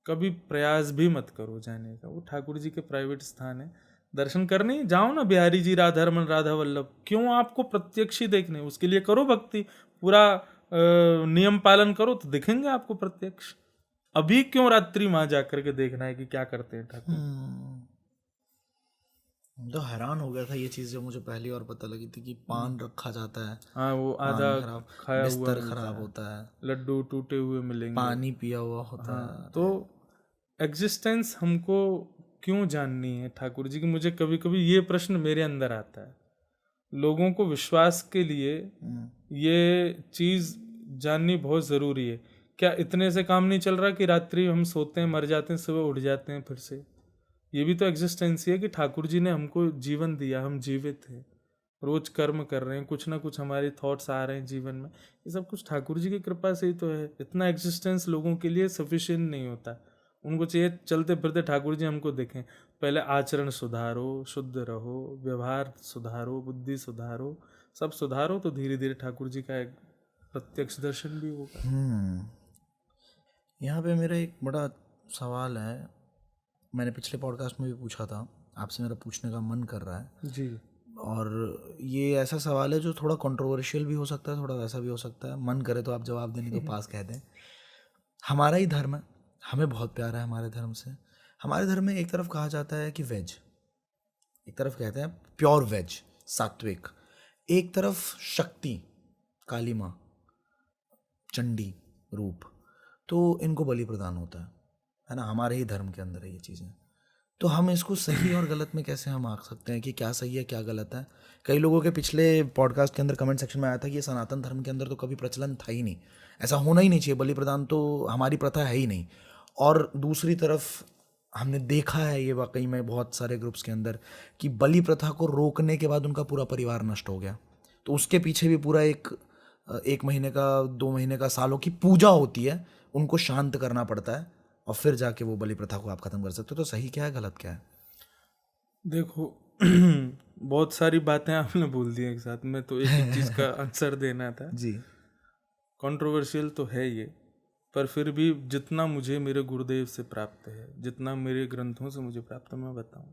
कभी प्रयास भी मत करो जाने का, वो ठाकुर जी के प्राइवेट स्थान है। दर्शन करने जाओ ना, बिहारी जी, राधा रमन, राधा वल्लभ, क्यों आपको प्रत्यक्ष ही देखने? उसके लिए करो भक्ति, पूरा नियम पालन करो तो दिखेंगे आपको प्रत्यक्ष। अभी क्यों रात्रि वहां जाकर के देखना है कि क्या करते हैं ठाकुर? तो हैरान हो गया था ये चीज, जो मुझे पहली बार पता लगी थी कि पान रखा जाता है, हाँ, वो आधा खाया हुआ बिस्तर खराब होता है, लड्डू टूटे हुए मिलेंगे, पानी पिया हुआ होता है। तो एग्जिस्टेंस हमको क्यों जाननी है ठाकुर जी की? मुझे कभी कभी ये प्रश्न मेरे अंदर आता है। लोगों को विश्वास के लिए ये चीज जाननी बहुत जरूरी है। क्या इतने से काम नहीं चल रहा कि रात्रि हम सोते हैं, मर जाते हैं, सुबह उठ जाते हैं फिर से? ये भी तो एग्जिस्टेंस है कि ठाकुर जी ने हमको जीवन दिया, हम जीवित हैं, रोज कर्म कर रहे हैं, कुछ ना कुछ हमारे थॉट्स आ रहे हैं जीवन में, ये सब कुछ ठाकुर जी की कृपा से ही तो है। इतना एग्जिस्टेंस लोगों के लिए सफिशिएंट नहीं होता, उनको चाहिए चलते फिरते ठाकुर जी हमको देखें। पहले आचरण सुधारो, शुद्ध रहो, व्यवहार सुधारो, बुद्धि सुधारो, सब सुधारो, तो धीरे धीरे ठाकुर जी का एक प्रत्यक्ष दर्शन भी होगा। यहाँ पे मेरा एक बड़ा सवाल है, मैंने पिछले पॉडकास्ट में भी पूछा था, आपसे मेरा पूछने का मन कर रहा है जी। और ये ऐसा सवाल है जो थोड़ा कंट्रोवर्शियल भी हो सकता है, थोड़ा वैसा भी हो सकता है, मन करे तो आप जवाब देने को पास कह दें। हमारा ही धर्म है, हमें बहुत प्यार है हमारे धर्म से। हमारे धर्म में एक तरफ कहा जाता है कि वेज, एक तरफ कहते हैं प्योर वेज सात्विक, एक तरफ शक्ति काली माँ चंडी रूप, तो इनको बलि प्रदान होता है ना, हमारे ही धर्म के अंदर है ये चीज़ें। तो हम इसको सही और गलत में कैसे हम आंक सकते हैं कि क्या सही है क्या गलत है? कई लोगों के पिछले पॉडकास्ट के अंदर कमेंट सेक्शन में आया था कि ये सनातन धर्म के अंदर तो कभी प्रचलन था ही नहीं, ऐसा होना ही नहीं चाहिए, बलि प्रदान तो हमारी प्रथा है ही नहीं। और दूसरी तरफ हमने देखा है ये वाकई में बहुत सारे ग्रुप्स के अंदर कि बलि प्रथा को रोकने के बाद उनका पूरा परिवार नष्ट हो गया। तो उसके पीछे भी पूरा एक महीने का 2 महीने का सालों की पूजा होती है, उनको शांत करना पड़ता है और फिर जाके वो बलि प्रथा को आप खत्म कर सकते हो। तो सही क्या है गलत क्या है? देखो बहुत सारी बातें आपने बोल दी एक साथ में, तो एक ही चीज़ का आंसर देना था जी। कंट्रोवर्शियल तो है ये, पर फिर भी जितना मुझे मेरे गुरुदेव से प्राप्त है, जितना मेरे ग्रंथों से मुझे प्राप्त है, मैं बताऊं,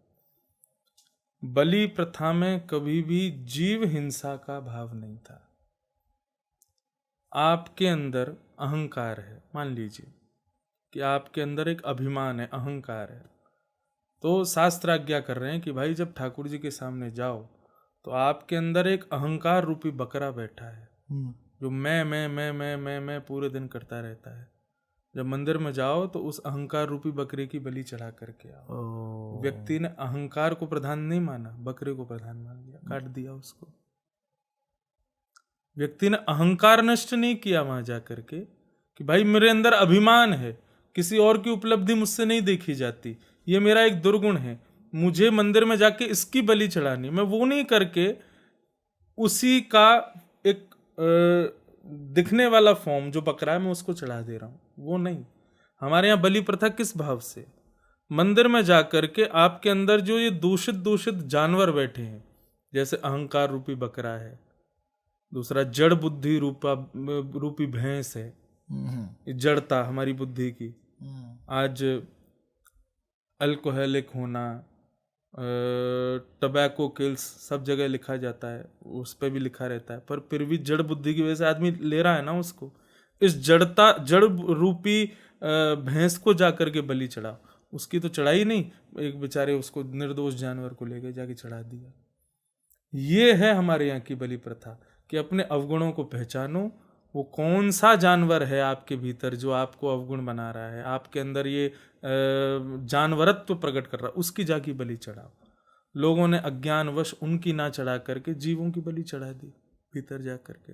बलि प्रथा में कभी भी जीव हिंसा का भाव नहीं था। आपके अंदर अहंकार है, मान लीजिए कि आपके अंदर एक अभिमान है, अहंकार है, तो शास्त्र आज्ञा कर रहे हैं कि भाई जब ठाकुर जी के सामने जाओ तो आपके अंदर एक अहंकार रूपी बकरा बैठा है जो मैं पूरे दिन करता रहता है। जब मंदिर में जाओ तो उस अहंकार रूपी बकरे की बलि चढ़ा करके आओ। व्यक्ति ने अहंकार को प्रधान नहीं माना, बकरे को प्रधान मान लिया, काट दिया उसको। व्यक्ति ने अहंकार नष्ट नहीं किया वहां जाकर के कि भाई मेरे अंदर अभिमान है, किसी और की उपलब्धि मुझसे नहीं देखी जाती, ये मेरा एक दुर्गुण है, मुझे मंदिर में जाके इसकी बलि चढ़ानी। मैं वो नहीं करके उसी का एक दिखने वाला फॉर्म जो बकरा है मैं उसको चढ़ा दे रहा हूँ, वो नहीं। हमारे यहाँ बलि प्रथा किस भाव से, मंदिर में जाकर के आपके अंदर जो ये दूषित दूषित जानवर बैठे हैं, जैसे अहंकार रूपी बकरा है, दूसरा जड़ बुद्धि रूपी भैंस है, जड़ता हमारी बुद्धि की, आज अल्कोहलिक होना, टबैको किल्स सब जगह लिखा जाता है, उस पर भी लिखा रहता है, पर फिर भी जड़ बुद्धि की वजह से आदमी ले रहा है ना उसको। इस जड़ रूपी भैंस को जाकर के बलि चढ़ा, उसकी तो चढ़ाई नहीं, एक बेचारे उसको निर्दोष जानवर को लेके जाके चढ़ा दिया। ये है हमारे यहाँ की बलि प्रथा कि अपने अवगुणों को पहचानो, वो कौन सा जानवर है आपके भीतर जो आपको अवगुण बना रहा है, आपके अंदर ये जानवरत्व प्रकट कर रहा है, उसकी जाके बलि चढ़ाओ। लोगों ने अज्ञानवश उनकी ना चढ़ा करके जीवों की बलि चढ़ा दी भीतर जा करके।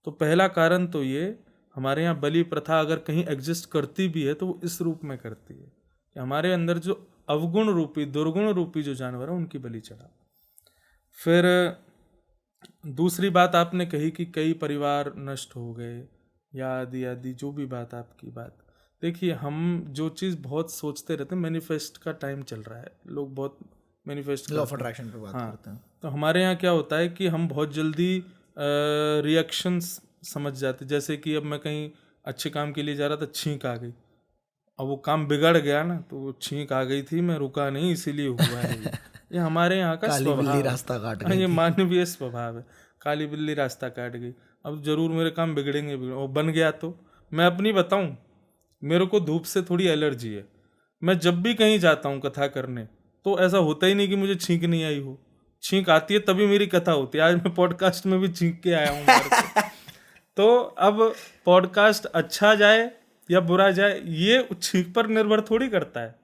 तो पहला कारण तो ये, हमारे यहाँ बलि प्रथा अगर कहीं एग्जिस्ट करती भी है तो वो इस रूप में करती है कि हमारे अंदर जो अवगुण रूपी दुर्गुण रूपी जो जानवर है उनकी बलि चढ़ाओ। फिर दूसरी बात आपने कही कि कई परिवार नष्ट हो गए या आदि आदि, जो भी बात आपकी बात, देखिए हम जो चीज़ बहुत सोचते रहते हैं, मैनिफेस्ट का टाइम चल रहा है, लोग बहुत मैनिफेस्ट लॉ ऑफ अट्रैक्शन पे बात करते हैं। तो हमारे यहाँ क्या होता है कि हम बहुत जल्दी रिएक्शंस समझ जाते, जैसे कि अब मैं कहीं अच्छे काम के लिए जा रहा था, छींक आ गई, अब वो काम बिगड़ गया ना, तो वो छींक आ गई थी, मैं रुका नहीं इसीलिए हुआ है ये हमारे यहाँ का स्वभाव, रास्ता काट गई, ये मानवीय स्वभाव है, काली बिल्ली रास्ता काट गई, अब जरूर मेरे काम बिगड़ेंगे, और बन गया तो मैं अपनी बताऊं, मेरे को धूप से थोड़ी एलर्जी है, मैं जब भी कहीं जाता हूँ कथा करने तो ऐसा होता ही नहीं कि मुझे छींक नहीं आई हो, छींक आती है तभी मेरी कथा होती है। आज मैं पॉडकास्ट में भी छींक के आया हूँ तो अब पॉडकास्ट अच्छा जाए या बुरा जाए ये छींक पर निर्भर थोड़ी करता है,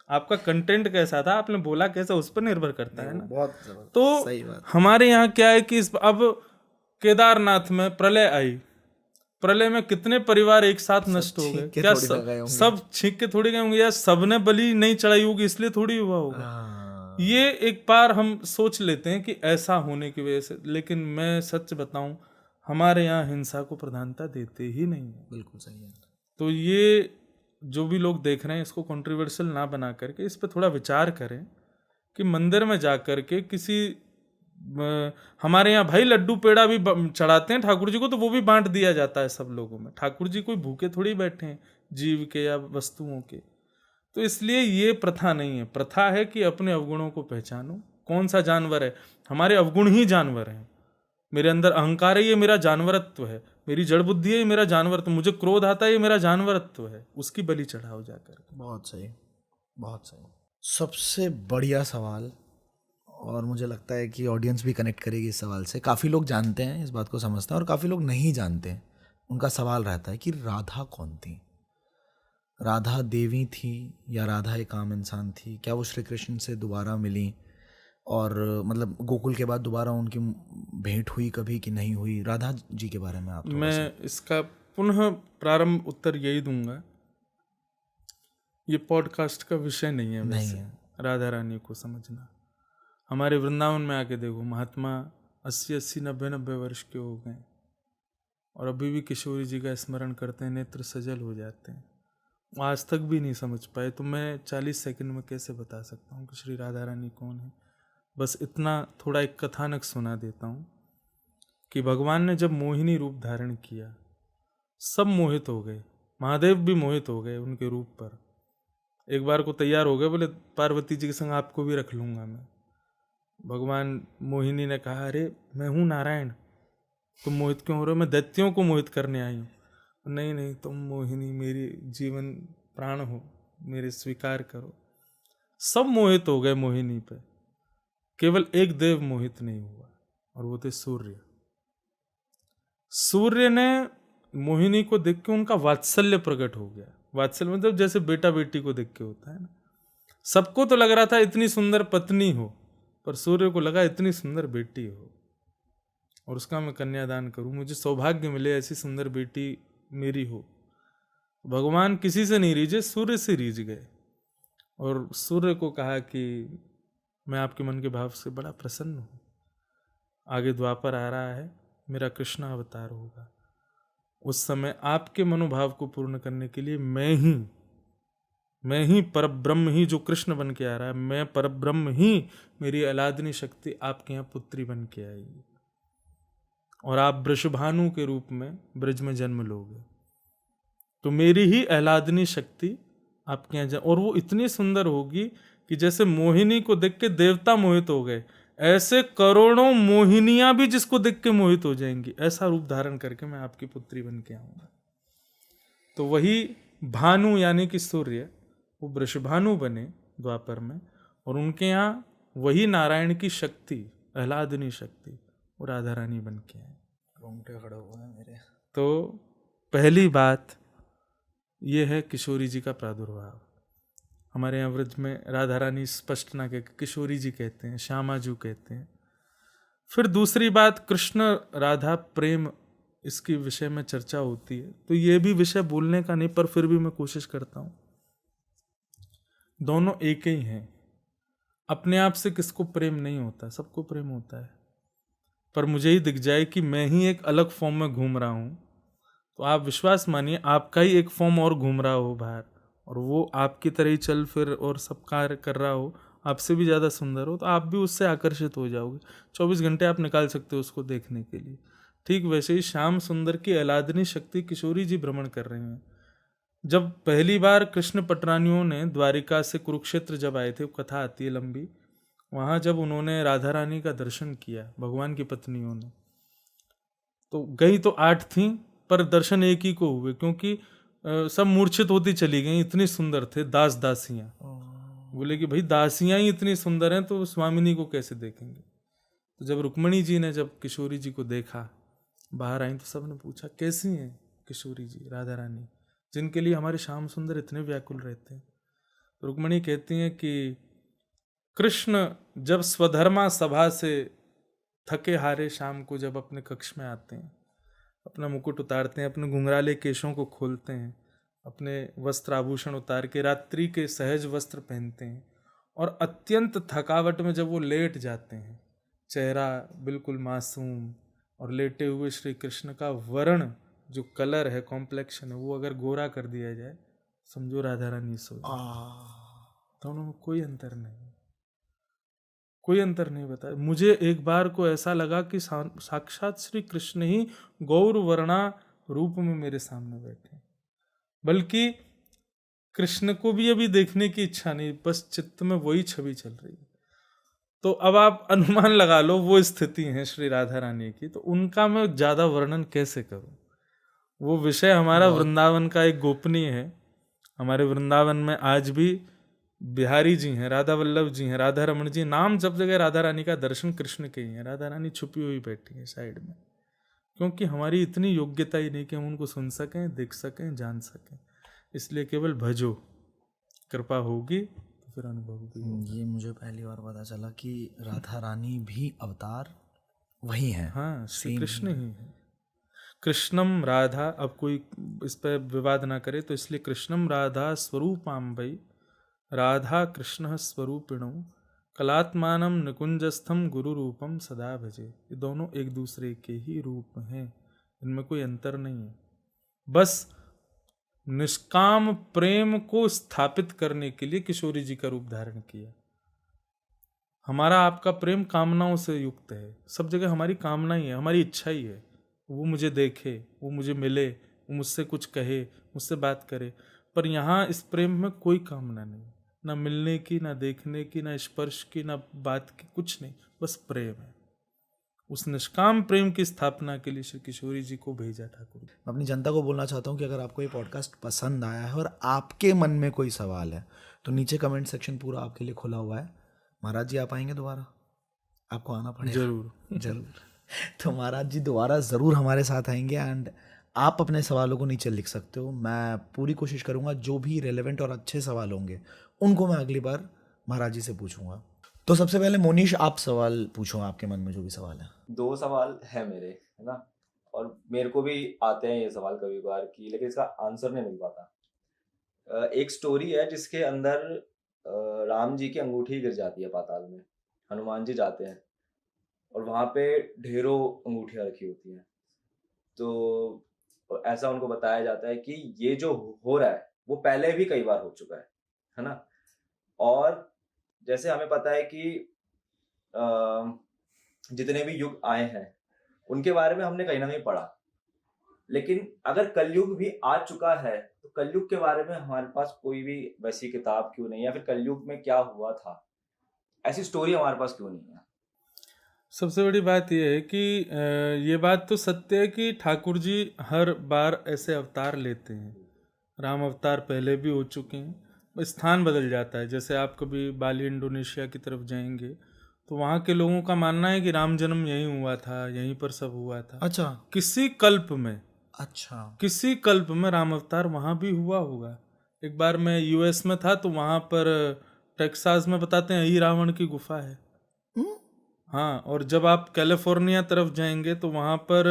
आपका कंटेंट कैसा था, आपने बोला कैसा, उस पर निर्भर करता है ना। बहुत तो सही बात। हमारे यहाँ क्या है कि अब केदारनाथ में प्रलय आई, प्रलय में कितने परिवार एक साथ नष्ट हो गए, क्या सब छींक के थोड़ी गए होंगे, या सबने बलि नहीं चढ़ाई होगी इसलिए थोड़ी हुआ होगा। ये एक बार हम सोच लेते हैं कि ऐसा होने की वजह से, लेकिन मैं सच बताऊं हमारे यहाँ हिंसा को प्रधानता देते ही नहीं है। बिल्कुल सही है। तो ये जो भी लोग देख रहे हैं इसको कंट्रोवर्शियल ना बना करके इस पर थोड़ा विचार करें कि मंदिर में जा कर के किसी, हमारे यहाँ भाई लड्डू पेड़ा भी चढ़ाते हैं ठाकुर जी को, तो वो भी बांट दिया जाता है सब लोगों में। ठाकुर जी कोई भूखे थोड़ी बैठे हैं जीव के या वस्तुओं के, तो इसलिए ये प्रथा नहीं है। प्रथा है कि अपने अवगुणों को पहचानो। कौन सा जानवर है? हमारे अवगुण ही जानवर हैं। मेरे अंदर अहंकार है, ये मेरा जानवरत्व है। मेरी जड़ बुद्धि है, ये मेरा जानवरत्व। मुझे क्रोध आता है, ये मेरा जानवरत्व है। उसकी बलि चढ़ाओ जाकर। बहुत सही, बहुत सही। सबसे बढ़िया सवाल, और मुझे लगता है कि ऑडियंस भी कनेक्ट करेगी इस सवाल से। काफ़ी लोग जानते हैं, इस बात को समझते हैं, और काफ़ी लोग नहीं जानते हैं। उनका सवाल रहता है कि राधा कौन थी? राधा देवी थी या राधा एक आम इंसान थी? क्या वो श्री कृष्ण से दोबारा मिली, और मतलब गोकुल के बाद दोबारा उनकी भेंट हुई कभी कि नहीं हुई? राधा जी के बारे में आप थोड़ा सा। मैं इसका पुनः प्रारंभ उत्तर यही दूंगा, ये पॉडकास्ट का विषय नहीं है। नहीं वैसे है। राधा रानी को समझना, हमारे वृंदावन में आके देखो, महात्मा 80-80, 90-90 वर्ष के हो गए और अभी भी किशोरी जी का स्मरण करते हैं, नेत्र सजल हो जाते हैं। वो आज तक भी नहीं समझ पाए, तो मैं 40 सेकंड में कैसे बता सकता हूँ कि श्री राधा रानी कौन है? बस इतना थोड़ा एक कथानक सुना देता हूँ कि भगवान ने जब मोहिनी रूप धारण किया, सब मोहित हो गए। महादेव भी मोहित हो गए उनके रूप पर। एक बार को तैयार हो गए, बोले पार्वती जी के संग आपको भी रख लूंगा मैं। भगवान मोहिनी ने कहा, अरे मैं हूँ नारायण, तुम मोहित क्यों हो रहे हो? मैं दैत्यों को मोहित करने आई हूँ। नहीं नहीं, तुम मोहिनी मेरी जीवन प्राण हो, मेरे स्वीकार करो। सब मोहित हो गए मोहिनी पे, केवल एक देव मोहित नहीं हुआ, और वो थे सूर्य। सूर्य ने मोहिनी को देख के उनका वात्सल्य प्रकट हो गया। वात्सल्य मतलब जैसे बेटा बेटी को देख के होता है ना। सबको तो लग रहा था इतनी सुंदर पत्नी हो, पर सूर्य को लगा इतनी सुंदर बेटी हो और उसका मैं कन्यादान करूं, मुझे सौभाग्य मिले ऐसी सुंदर बेटी मेरी हो। भगवान किसी से नहीं रीझे, सूर्य से रीझ गए और सूर्य को कहा कि मैं आपके मन के भाव से बड़ा प्रसन्न हूँ। आगे द्वापर आ रहा है, मेरा कृष्ण अवतार होगा। उस समय आपके मनोभाव को पूर्ण करने के लिए मैं ही परब्रह्म ही, जो कृष्ण बन के आ रहा है, मैं परब्रह्म ही, मेरी अलादनी शक्ति आपके यहाँ पुत्री बन के आएगी और आप वृषभानु के रूप में ब्रज में जन्म लोगे। तो मेरी ही आह्लादनी शक्ति आपके यहाँ और वो इतनी सुंदर होगी कि जैसे मोहिनी को देख के देवता मोहित हो गए, ऐसे करोड़ों मोहिनियां भी जिसको देख के मोहित हो जाएंगी। ऐसा रूप धारण करके मैं आपकी पुत्री बन के आऊंगा। तो वही भानु यानी कि सूर्य, वो वृषभानु बने द्वापर में, और उनके यहाँ वही नारायण की शक्ति, आह्लादनी शक्ति, वो राधा रानी बन के आए। रोंगटे खड़े हुए हैं मेरे। तो पहली बात ये है किशोरी जी का प्रादुर्भाव। हमारे यहाँ व्रज में राधा रानी स्पष्ट ना कहकर किशोरी जी कहते हैं, श्यामाजू कहते हैं। फिर दूसरी बात, कृष्ण राधा प्रेम, इसकी विषय में चर्चा होती है, तो ये भी विषय बोलने का नहीं, पर फिर भी मैं कोशिश करता हूँ। दोनों एक ही हैं। अपने आप से किसको प्रेम नहीं होता, सबको प्रेम होता है। पर मुझे ही दिख जाए कि मैं ही एक अलग फॉर्म में घूम रहा हूँ, तो आप विश्वास मानिए आपका ही एक फॉर्म और घूम रहा हो बाहर, और वो आपकी तरह ही चल फिर और सब कार्य कर रहा हो, आपसे भी ज़्यादा सुंदर हो, तो आप भी उससे आकर्षित हो जाओगे। 24 घंटे आप निकाल सकते हो उसको देखने के लिए। ठीक वैसे ही श्याम सुंदर की आह्लादनी शक्ति किशोरी जी भ्रमण कर रहे हैं। जब पहली बार कृष्ण पटरानियों ने द्वारिका से कुरुक्षेत्र जब आए थे, कथा आती है लंबी, वहाँ जब उन्होंने राधा रानी का दर्शन किया भगवान की पत्नियों ने, तो गई तो 8 थीं, पर दर्शन एक ही को हुए, क्योंकि सब मूर्छित होती चली गई, इतनी सुंदर थे दास दासियां। बोले कि भाई दासियां ही इतनी सुंदर हैं तो स्वामिनी को कैसे देखेंगे। तो जब रुक्मणी जी ने जब किशोरी जी को देखा, बाहर आई, तो सबने पूछा कैसी हैं किशोरी जी, राधा रानी, जिनके लिए हमारे श्याम सुंदर इतने व्याकुल रहते हैं। तो रुक्मणी कहती हैं कि कृष्ण जब स्वधर्मा सभा से थके हारे शाम को जब अपने कक्ष में आते हैं, अपना मुकुट उतारते हैं, अपने घुंघराले केशों को खोलते हैं, अपने वस्त्र आभूषण उतार के रात्रि के सहज वस्त्र पहनते हैं, और अत्यंत थकावट में जब वो लेट जाते हैं, चेहरा बिल्कुल मासूम, और लेटे हुए श्री कृष्ण का वर्ण जो कलर है, कॉम्प्लेक्शन है, वो अगर गोरा कर दिया जाए, समझो राधा रानी सो। दोनों में कोई अंतर नहीं, कोई अंतर नहीं बताया। मुझे एक बार को ऐसा लगा कि साक्षात श्री कृष्ण ही गौर वर्णा रूप में मेरे सामने बैठे। बल्कि कृष्ण को भी अभी देखने की इच्छा नहीं, बस चित्त में वही छवि चल रही है। तो अब आप अनुमान लगा लो वो स्थिति है श्री राधा रानी की, तो उनका मैं ज्यादा वर्णन कैसे करूं। वो विषय हमारा वृंदावन का एक गोपनीय है। हमारे वृंदावन में आज भी बिहारी जी हैं, राधा वल्लभ जी हैं, राधा रमन जी, नाम जब जगह राधा रानी का दर्शन कृष्ण के ही है। राधा रानी छुपी हुई बैठी है साइड में, क्योंकि हमारी इतनी योग्यता ही नहीं कि हम उनको सुन सकें, देख सकें, जान सकें। इसलिए केवल भजो, कृपा होगी तो फिर अनुभव भी होगा। ये मुझे पहली बार पता चला कि राधा रानी भी अवतार वही है। हाँ, श्री कृष्ण ही है। कृष्णम राधा, अब कोई इस पर विवाद ना करे तो इसलिए कृष्णम राधा स्वरूपाम वै राधा कृष्ण स्वरूपिणो कलात्मानम निकुंजस्थम गुरु रूपम सदा भजे। ये दोनों एक दूसरे के ही रूप हैं, इनमें कोई अंतर नहीं है। बस निष्काम प्रेम को स्थापित करने के लिए किशोरी जी का रूप धारण किया। हमारा आपका प्रेम कामनाओं से युक्त है, सब जगह हमारी कामना ही है, हमारी इच्छा ही है। वो मुझे देखे, वो मुझे मिले, वो मुझसे कुछ कहे, मुझसे बात करे। पर यहाँ इस प्रेम में कोई कामना नहीं, ना मिलने की, ना देखने की, ना स्पर्श की, ना बात की, कुछ नहीं, बस प्रेम है। उस निष्काम प्रेम की स्थापना के लिए श्री किशोरी जी को भेजा ठाकुर। मैं अपनी जनता को बोलना चाहता हूँ कि अगर आपको ये पॉडकास्ट पसंद आया है और आपके मन में कोई सवाल है तो नीचे कमेंट सेक्शन पूरा आपके लिए खुला हुआ है। महाराज जी आप आएंगे दोबारा? आपको आना पड़ेगा जरूर जरूर। तो महाराज जी दोबारा ज़रूर हमारे साथ आएंगे एंड आप अपने सवालों को नीचे लिख सकते हो। मैं पूरी कोशिश करूँगा जो भी रेलेवेंट और अच्छे सवाल होंगे उनको मैं अगली बार महाराज जी से पूछूंगा। तो सबसे पहले मोनीश आप सवाल पूछो, आपके मन में जो भी सवाल है। 2 सवाल है मेरे, है ना, और मेरे को भी आते हैं ये सवाल कभी कभार की, लेकिन इसका आंसर नहीं मिल पाता। एक स्टोरी है जिसके अंदर राम जी की अंगूठी गिर जाती है पाताल में, हनुमान जी जाते हैं और वहाँ पे ढेरों अंगूठियाँ रखी होती हैं। तो ऐसा उनको बताया जाता है कि ये जो हो रहा है वो पहले भी कई बार हो चुका है ना। और जैसे हमें पता है कि जितने भी युग आए हैं उनके बारे में हमने कहीं ना कहीं पढ़ा, लेकिन अगर कलयुग भी आ चुका है तो कलयुग के बारे में हमारे पास कोई भी वैसी किताब क्यों नहीं है, या फिर कलयुग में क्या हुआ था ऐसी स्टोरी हमारे पास क्यों नहीं है। सबसे बड़ी बात यह है कि ये बात तो सत्य है कि ठाकुर जी हर बार ऐसे अवतार लेते हैं। राम अवतार पहले भी हो चुके हैं, स्थान बदल जाता है। जैसे आप कभी बाली इंडोनेशिया की तरफ जाएंगे तो वहाँ के लोगों का मानना है कि राम जन्म यहीं हुआ था, यहीं पर सब हुआ था। अच्छा, किसी कल्प में, अच्छा, किसी कल्प में राम अवतार वहाँ भी हुआ होगा। एक बार मैं यूएस में था तो वहाँ पर टेक्सास में बताते हैं यही रावण की गुफा है। हाँ, और जब आप कैलिफोर्निया तरफ जाएंगे तो वहाँ पर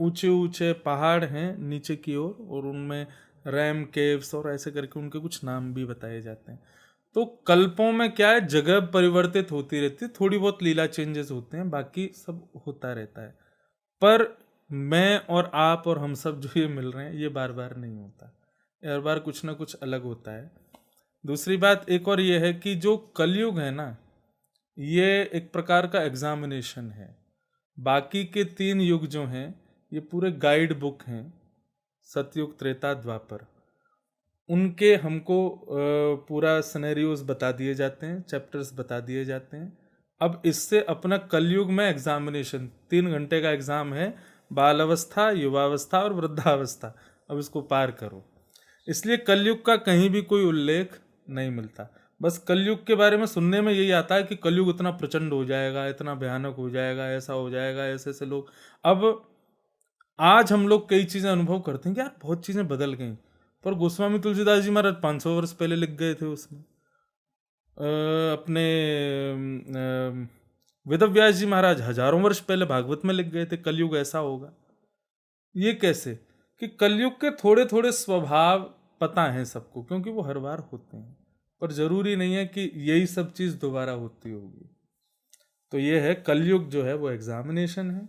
ऊंचे ऊंचे पहाड़ हैं नीचे की ओर, और उनमें रैम केव्स और ऐसे करके उनके कुछ नाम भी बताए जाते हैं। तो कल्पों में क्या है, जगह परिवर्तित होती रहती है, थोड़ी बहुत लीला चेंजेस होते हैं, बाकी सब होता रहता है। पर मैं और आप और हम सब जो ये मिल रहे हैं ये बार बार नहीं होता, हर बार कुछ ना कुछ अलग होता है। दूसरी बात एक और ये है कि जो कलयुग है ना, ये एक प्रकार का एग्जामिनेशन है। बाकी के 3 युग जो हैं ये पूरे गाइड बुक हैं, सतयुग, त्रेता, द्वापर। उनके हमको पूरा सिनेरियोज बता दिए जाते हैं, चैप्टर्स बता दिए जाते हैं। अब इससे अपना कलयुग में एग्जामिनेशन 3 घंटे का एग्जाम है, बाल अवस्था, युवावस्था और वृद्धावस्था, अब इसको पार करो। इसलिए कलयुग का कहीं भी कोई उल्लेख नहीं मिलता। बस कलयुग के बारे में सुनने में यही आता है कि कलयुग इतना प्रचंड हो जाएगा, इतना भयानक हो जाएगा, ऐसा हो जाएगा, ऐसे ऐसे लोग। अब आज हम लोग कई चीज़ें अनुभव करते हैं कि यार बहुत चीज़ें बदल गई, पर गोस्वामी तुलसीदास जी महाराज 500 वर्ष पहले लिख गए थे उसमें। अपने वेदव्यास जी महाराज हजारों वर्ष पहले भागवत में लिख गए थे कलयुग ऐसा होगा। ये कैसे कि कलयुग के थोड़े थोड़े स्वभाव पता हैं सबको, क्योंकि वो हर बार होते हैं, पर जरूरी नहीं है कि यही सब चीज़ दोबारा होती होगी। तो ये है कलयुग जो है वो एग्जामिनेशन है,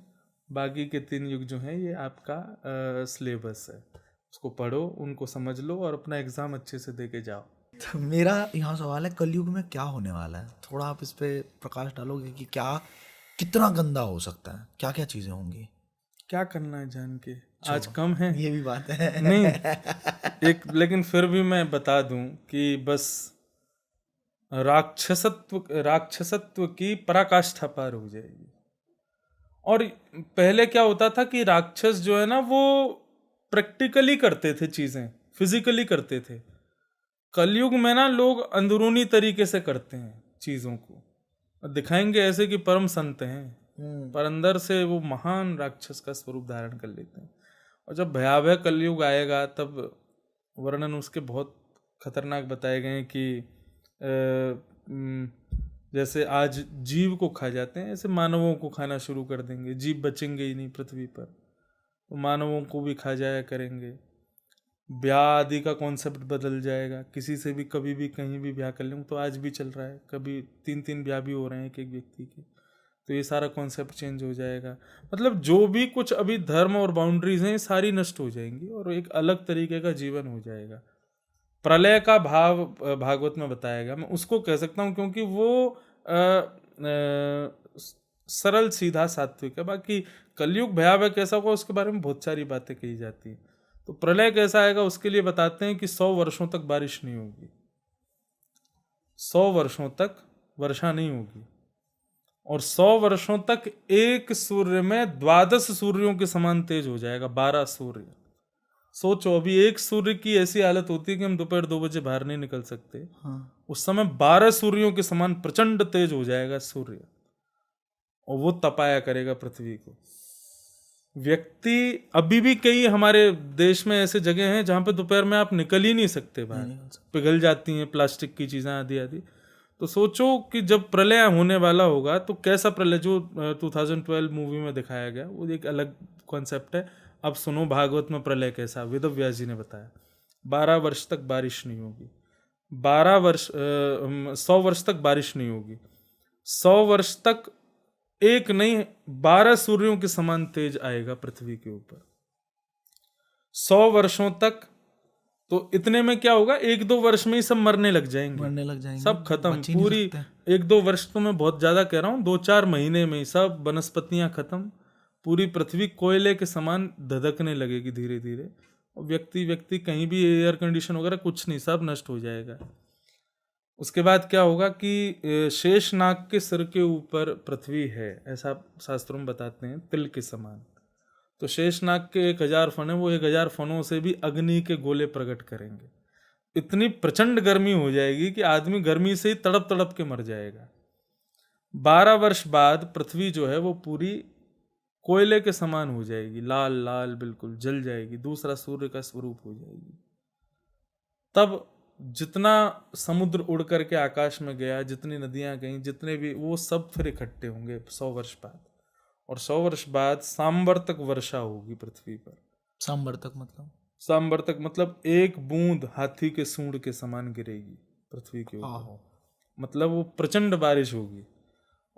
बाकी के 3 युग जो हैं ये आपका सिलेबस है। उसको पढ़ो, उनको समझ लो और अपना एग्जाम अच्छे से दे के जाओ। तो मेरा यहाँ सवाल है, कलयुग में क्या होने वाला है? थोड़ा आप इस पे प्रकाश डालोगे कि क्या, कितना गंदा हो सकता है, क्या क्या चीज़ें होंगी? क्या करना है जान के, आज कम है। ये भी बात है। नहीं, लेकिन फिर भी मैं बता दूं कि बस राक्षसत्व की पराकाष्ठा पार हो जाएगी। और पहले क्या होता था कि राक्षस जो है ना वो प्रैक्टिकली करते थे चीजें, फिजिकली करते थे। कलयुग में ना लोग अंदरूनी तरीके से करते हैं चीजों को, दिखाएंगे ऐसे कि परम संत हैं, पर अंदर से वो महान राक्षस का स्वरूप धारण कर लेते हैं। और जब भयावह कलयुग आएगा तब वर्णन उसके बहुत खतरनाक बताए गए हैं कि जैसे आज जीव को खा जाते हैं, ऐसे मानवों को खाना शुरू कर देंगे। जीव बचेंगे ही नहीं पृथ्वी पर, तो मानवों को भी खा जाया करेंगे। ब्याह आदि का कॉन्सेप्ट बदल जाएगा, किसी से भी कभी भी कहीं भी ब्याह कर लेंगे। तो आज भी चल रहा है, कभी 3-3 ब्याह भी हो रहे हैं एक व्यक्ति के। तो ये सारा कॉन्सेप्ट चेंज हो जाएगा। मतलब जो भी कुछ अभी धर्म और बाउंड्रीज हैं सारी नष्ट हो जाएंगी और एक अलग तरीके का जीवन हो जाएगा। प्रलय का भाव भागवत में बताया गया, मैं उसको कह सकता हूँ क्योंकि वो सरल सीधा सात्विक है। बाकी कलयुग भयावह कैसा होगा उसके बारे में बहुत सारी बातें कही जाती हैं। तो प्रलय कैसा आएगा उसके लिए बताते हैं कि 100 वर्षों तक बारिश नहीं होगी, 100 वर्षों तक वर्षा नहीं होगी, और 100 वर्षों तक एक सूर्य में 12 सूर्यों के समान तेज हो जाएगा, 12 सूर्य। सोचो, अभी एक सूर्य की ऐसी हालत होती है कि हम दोपहर 2 बजे बाहर नहीं निकल सकते। हाँ। उस समय 12 सूर्यों के समान प्रचंड तेज हो जाएगा सूर्य, और वो तपाया करेगा पृथ्वी को। व्यक्ति अभी भी कई हमारे देश में ऐसे जगह हैं जहां पे दोपहर में आप निकल ही नहीं सकते बाहर, पिघल जाती हैं प्लास्टिक की चीजें आदि आदि। तो सोचो कि जब प्रलय होने वाला होगा तो कैसा प्रलय, जो 2012 मूवी में दिखाया गया वो एक अलग कॉन्सेप्ट है। अब सुनो भागवत में प्रलय कैसा, वेद व्यास जी ने बताया। 12 वर्ष तक बारिश नहीं होगी, 100 वर्ष तक बारिश नहीं होगी, 100 वर्ष तक एक नहीं 12 सूर्यों के समान तेज आएगा पृथ्वी के ऊपर 100 वर्षों तक। तो इतने में क्या होगा, 1-2 वर्ष में ही सब मरने लग जाएंगे, सब खत्म। पूरी 1-2 वर्ष तो मैं बहुत ज्यादा कह रहा हूँ, 2-4 महीने में ही सब वनस्पतियां खत्म, पूरी पृथ्वी कोयले के समान धधकने लगेगी धीरे धीरे। और व्यक्ति कहीं भी एयर कंडीशन वगैरह कुछ नहीं, सब नष्ट हो जाएगा। उसके बाद क्या होगा कि शेषनाग के सिर के ऊपर पृथ्वी है, ऐसा शास्त्रों में बताते हैं, तिल के समान। तो शेषनाग के 1000 फन है, वो 1000 फनों से भी अग्नि के गोले प्रकट करेंगे। इतनी प्रचंड गर्मी हो जाएगी कि आदमी गर्मी से ही तड़प तड़प के मर जाएगा। 12 वर्ष बाद पृथ्वी जो है वो पूरी कोयले के समान हो जाएगी, लाल लाल बिल्कुल जल जाएगी, दूसरा सूर्य का स्वरूप हो जाएगी। तब जितना समुद्र उड़ करके आकाश में गया, जितनी नदियां गईं, जितने भी, वो सब फिर इकट्ठे होंगे 100 वर्ष बाद। और 100 वर्ष बाद सांबर्तक वर्षा होगी पृथ्वी पर। सांबर्तक मतलब एक बूंद हाथी के सूंड के समान गिरेगी पृथ्वी के ऊपर, मतलब वो प्रचंड बारिश होगी।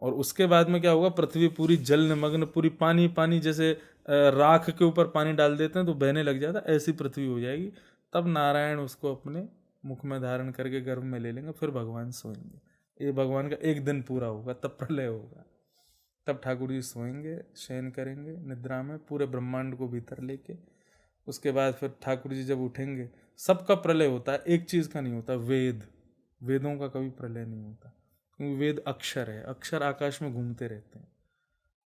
और उसके बाद में क्या होगा, पृथ्वी पूरी जल निमग्न, पूरी पानी पानी, जैसे राख के ऊपर पानी डाल देते हैं तो बहने लग जाता है, ऐसी पृथ्वी हो जाएगी। तब नारायण उसको अपने मुख में धारण करके गर्भ में ले लेंगे, फिर भगवान सोएंगे। ये भगवान का एक दिन पूरा होगा, तब प्रलय होगा। तब ठाकुर जी सोएंगे, शयन करेंगे निद्रा में, पूरे ब्रह्मांड को भीतर लेके। उसके बाद फिर ठाकुर जी जब उठेंगे, सबका प्रलय होता है, एक चीज का नहीं होता, वेदों का कभी प्रलय नहीं होता, क्योंकि वेद अक्षर है, अक्षर आकाश में घूमते रहते हैं।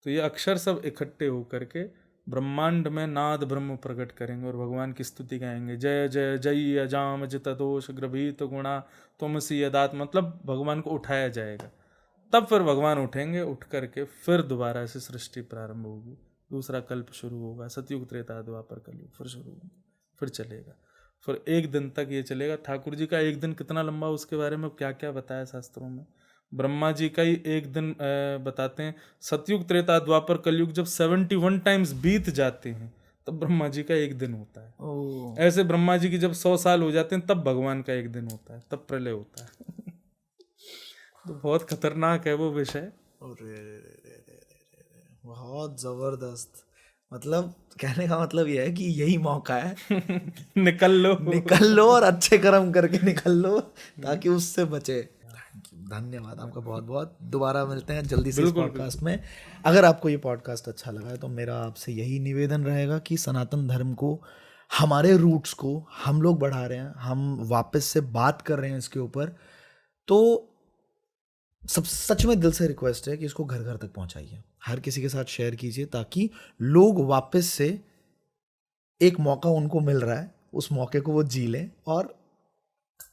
तो ये अक्षर सब इकट्ठे होकर के ब्रह्मांड में नाद ब्रह्म प्रकट करेंगे और भगवान की स्तुति गाएंगे। जय जय जय अजाम जित दोष ग्रभीत गुणा तुमसी यदात, मतलब भगवान को उठाया जाएगा। तब फिर भगवान उठेंगे, उठ करके फिर दोबारा से सृष्टि प्रारंभ होगी, दूसरा कल्प शुरू होगा, सतयुग त्रेता द्वापर कलयुग फिर शुरू होगा, फिर चलेगा, फिर एक दिन तक ये चलेगा। ठाकुर जी का एक दिन कितना लंबा, उसके बारे में क्या क्या बताया शास्त्रों में। ब्रह्मा जी का ही एक दिन बताते हैं। सतयुग त्रेता द्वापर कलयुग जब 71 टाइम्स बीत जाते हैं तब ब्रह्मा जी का एक दिन होता है। ऐसे ब्रह्मा जी की जब 100 साल हो जाते हैं तब भगवान का एक दिन होता है, तब प्रलय होता है। तो बहुत खतरनाक है वो विषय। बहुत जबरदस्त। मतलब कहने का मतलब यह है कि यही मौका है निकल लो और अच्छे कर्म करके निकल लो ताकि उससे बचे। धन्यवाद आपका बहुत बहुत। दोबारा मिलते हैं जल्दी से इस बिल्कुल, पॉडकास्ट में। अगर आपको ये पॉडकास्ट अच्छा लगा है तो मेरा आपसे यही निवेदन रहेगा कि सनातन धर्म को, हमारे रूट्स को हम लोग बढ़ा रहे हैं, हम वापस से बात कर रहे हैं इसके ऊपर, तो सब सच में दिल से रिक्वेस्ट है कि इसको घर घर तक पहुंचाइए, हर किसी के साथ शेयर कीजिए, ताकि लोग वापस से, एक मौका उनको मिल रहा है, उस मौके को वो जी लें और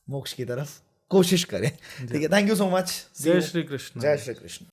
मोक्ष की तरफ कोशिश करें। ठीक है, थैंक यू सो मच। जय श्री कृष्ण। जय श्री कृष्ण।